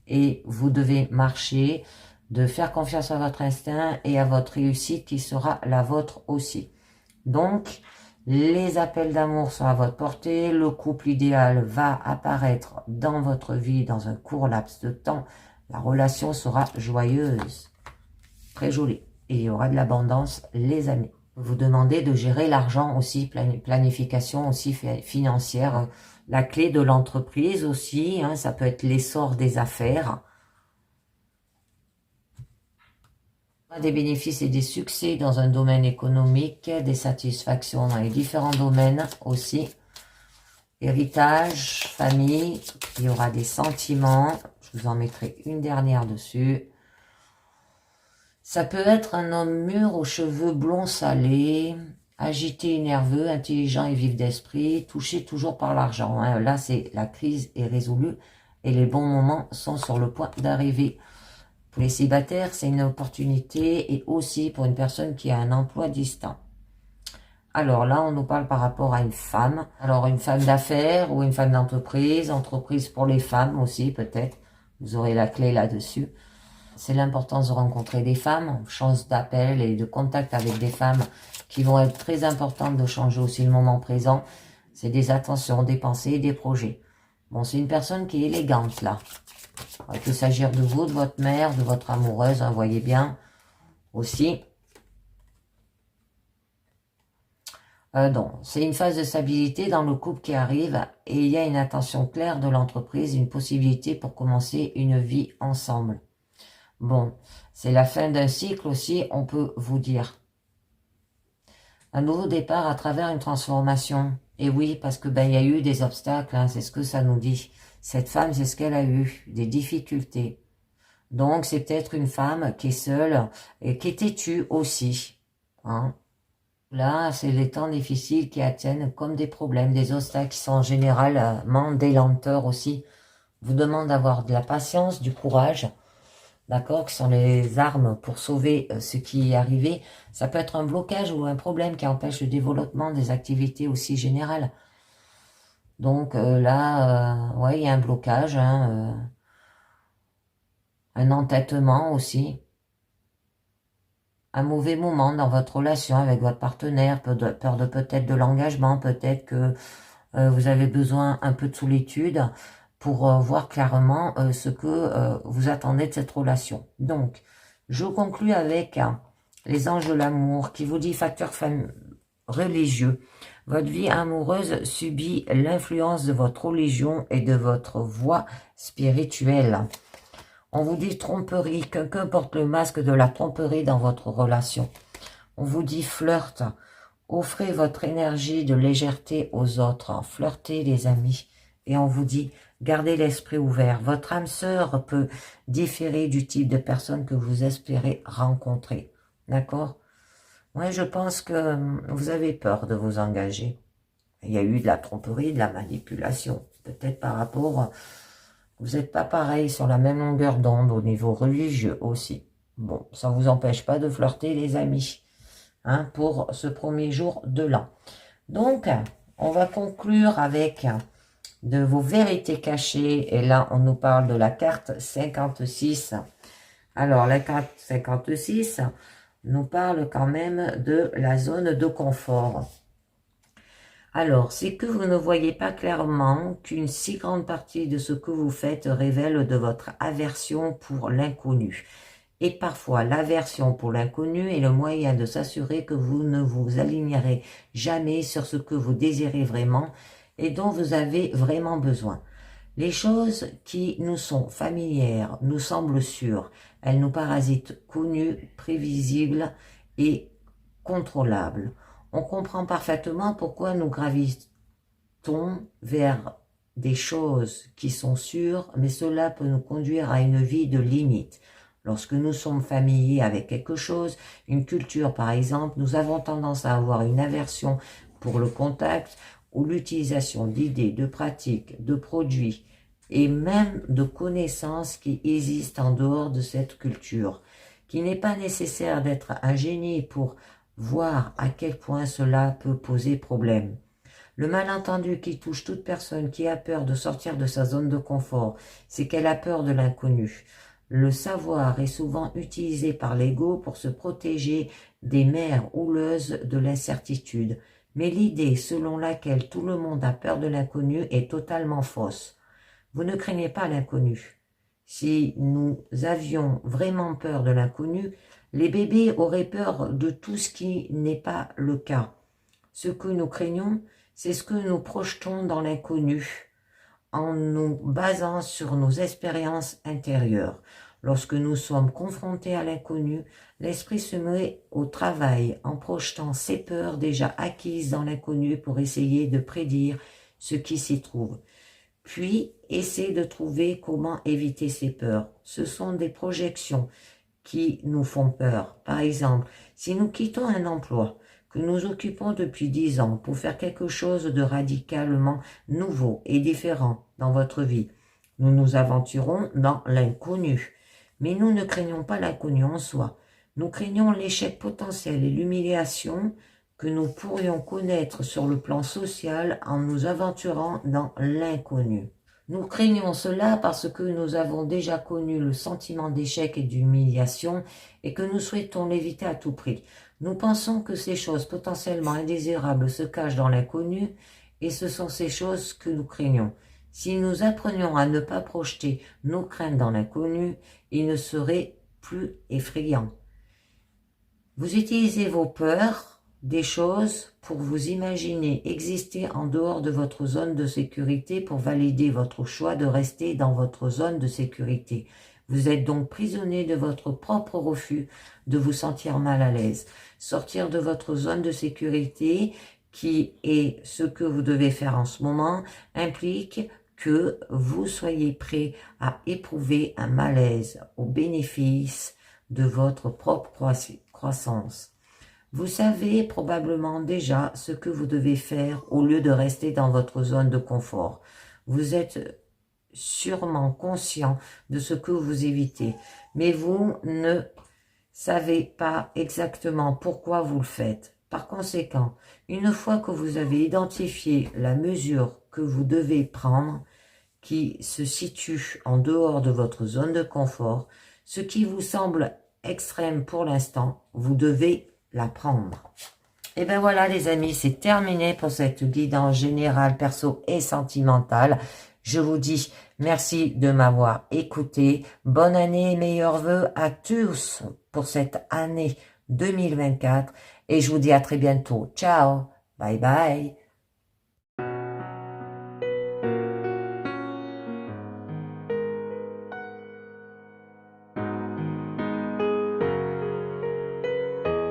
A: et vous devez marcher, de faire confiance à votre instinct et à votre réussite qui sera la vôtre aussi. Donc, les appels d'amour sont à votre portée, le couple idéal va apparaître dans votre vie dans un court laps de temps, la relation sera joyeuse, très jolie, et il y aura de l'abondance, les amis. Vous demandez de gérer l'argent aussi, planification aussi financière, la clé de l'entreprise aussi, hein, ça peut être l'essor des affaires. Des bénéfices et des succès dans un domaine économique, des satisfactions dans les différents domaines aussi. Héritage, famille, il y aura des sentiments, je vous en mettrai une dernière dessus. Ça peut être un homme mûr aux cheveux blonds salés, agité et nerveux, intelligent et vif d'esprit, touché toujours par l'argent. Hein. Là, c'est la crise est résolue et les bons moments sont sur le point d'arriver. Pour les célibataires, c'est une opportunité et aussi pour une personne qui a un emploi distant. Alors là, on nous parle par rapport à une femme. Alors, une femme d'affaires ou une femme d'entreprise, entreprise pour les femmes aussi peut-être. Vous aurez la clé là-dessus. C'est l'importance de rencontrer des femmes, chance d'appel et de contact avec des femmes qui vont être très importantes de changer aussi le moment présent. C'est des attentions, des pensées et des projets. Bon, c'est une personne qui est élégante là. Il peut s'agir de vous, de votre mère, de votre amoureuse, hein, voyez bien aussi. Donc, c'est une phase de stabilité dans le couple qui arrive et il y a une intention claire de l'entreprise, une possibilité pour commencer une vie ensemble. Bon, c'est la fin d'un cycle aussi, on peut vous dire. Un nouveau départ à travers une transformation. Et oui, parce que il y a eu des obstacles, hein, c'est ce que ça nous dit. Cette femme, c'est ce qu'elle a eu, des difficultés. Donc, c'est peut-être une femme qui est seule et qui est têtue aussi. Hein. Là, c'est les temps difficiles qui atteignent comme des problèmes, des obstacles qui sont généralement des lenteurs aussi. Vous demande d'avoir de la patience, du courage, d'accord, qui sont les armes pour sauver ce qui est arrivé. Ça peut être un blocage ou un problème qui empêche le développement des activités aussi générales. Donc là, ouais, il y a un blocage, hein, un entêtement aussi, un mauvais moment dans votre relation avec votre partenaire, peur de peut-être de l'engagement, peut-être que vous avez besoin un peu de solitude pour voir clairement ce que vous attendez de cette relation. Donc, je conclus avec les anges de l'amour qui vous dit facteur religieux. Votre vie amoureuse subit l'influence de votre religion et de votre voie spirituelle. On vous dit tromperie, quelqu'un porte le masque de la tromperie dans votre relation. On vous dit flirt, offrez votre énergie de légèreté aux autres, flirtez les amis. Et on vous dit, gardez l'esprit ouvert. Votre âme sœur peut différer du type de personne que vous espérez rencontrer. D'accord? Moi, je pense que vous avez peur de vous engager. Il y a eu de la tromperie, de la manipulation. Peut-être par rapport... Vous n'êtes pas pareil sur la même longueur d'onde au niveau religieux aussi. Bon, ça ne vous empêche pas de flirter les amis, hein, pour ce premier jour de l'an. Donc, on va conclure avec de vos vérités cachées. Et là, on nous parle de la carte 56. Alors, la carte 56 nous parle quand même de la zone de confort. Alors, c'est que vous ne voyez pas clairement qu'une si grande partie de ce que vous faites révèle de votre aversion pour l'inconnu. Et parfois, l'aversion pour l'inconnu est le moyen de s'assurer que vous ne vous alignerez jamais sur ce que vous désirez vraiment et dont vous avez vraiment besoin. Les choses qui nous sont familières nous semblent sûres. Elles nous parasitent connues, prévisibles et contrôlables. On comprend parfaitement pourquoi nous gravitons vers des choses qui sont sûres, mais cela peut nous conduire à une vie de limite. Lorsque nous sommes familiers avec quelque chose, une culture par exemple, nous avons tendance à avoir une aversion pour le contact ou l'utilisation d'idées, de pratiques, de produits et même de connaissances qui existent en dehors de cette culture, qu'il n'est pas nécessaire d'être un génie pour voir à quel point cela peut poser problème. Le malentendu qui touche toute personne qui a peur de sortir de sa zone de confort, c'est qu'elle a peur de l'inconnu. Le savoir est souvent utilisé par l'ego pour se protéger des mers houleuses de l'incertitude. Mais l'idée selon laquelle tout le monde a peur de l'inconnu est totalement fausse. Vous ne craignez pas l'inconnu. Si nous avions vraiment peur de l'inconnu, les bébés auraient peur de tout ce qui n'est pas le cas. Ce que nous craignons, c'est ce que nous projetons dans l'inconnu, en nous basant sur nos expériences intérieures. Lorsque nous sommes confrontés à l'inconnu, l'esprit se met au travail en projetant ses peurs déjà acquises dans l'inconnu pour essayer de prédire ce qui s'y trouve. Puis, essayer de trouver comment éviter ces peurs. Ce sont des projections qui nous font peur. Par exemple, si nous quittons un emploi que nous occupons depuis 10 ans pour faire quelque chose de radicalement nouveau et différent dans votre vie, nous nous aventurons dans l'inconnu. Mais nous ne craignons pas l'inconnu en soi. Nous craignons l'échec potentiel et l'humiliation que nous pourrions connaître sur le plan social en nous aventurant dans l'inconnu. Nous craignons cela parce que nous avons déjà connu le sentiment d'échec et d'humiliation et que nous souhaitons l'éviter à tout prix. Nous pensons que ces choses potentiellement indésirables se cachent dans l'inconnu et ce sont ces choses que nous craignons. Si nous apprenions à ne pas projeter nos craintes dans l'inconnu, ils ne seraient plus effrayants. Vous utilisez vos peurs des choses pour vous imaginer exister en dehors de votre zone de sécurité pour valider votre choix de rester dans votre zone de sécurité. Vous êtes donc prisonnier de votre propre refus de vous sentir mal à l'aise. Sortir de votre zone de sécurité, qui est ce que vous devez faire en ce moment, implique que vous soyez prêt à éprouver un malaise au bénéfice de votre propre croissance. Vous savez probablement déjà ce que vous devez faire au lieu de rester dans votre zone de confort. Vous êtes sûrement conscient de ce que vous évitez, mais vous ne savez pas exactement pourquoi vous le faites. Par conséquent, une fois que vous avez identifié la mesure que vous devez prendre, qui se situe en dehors de votre zone de confort, ce qui vous semble extrême pour l'instant, vous devez la prendre. Et ben voilà les amis, c'est terminé pour cette guidance générale perso et sentimentale. Je vous dis merci de m'avoir écouté. Bonne année et meilleurs vœux à tous pour cette année 2024. Et je vous dis à très bientôt. Ciao, bye bye.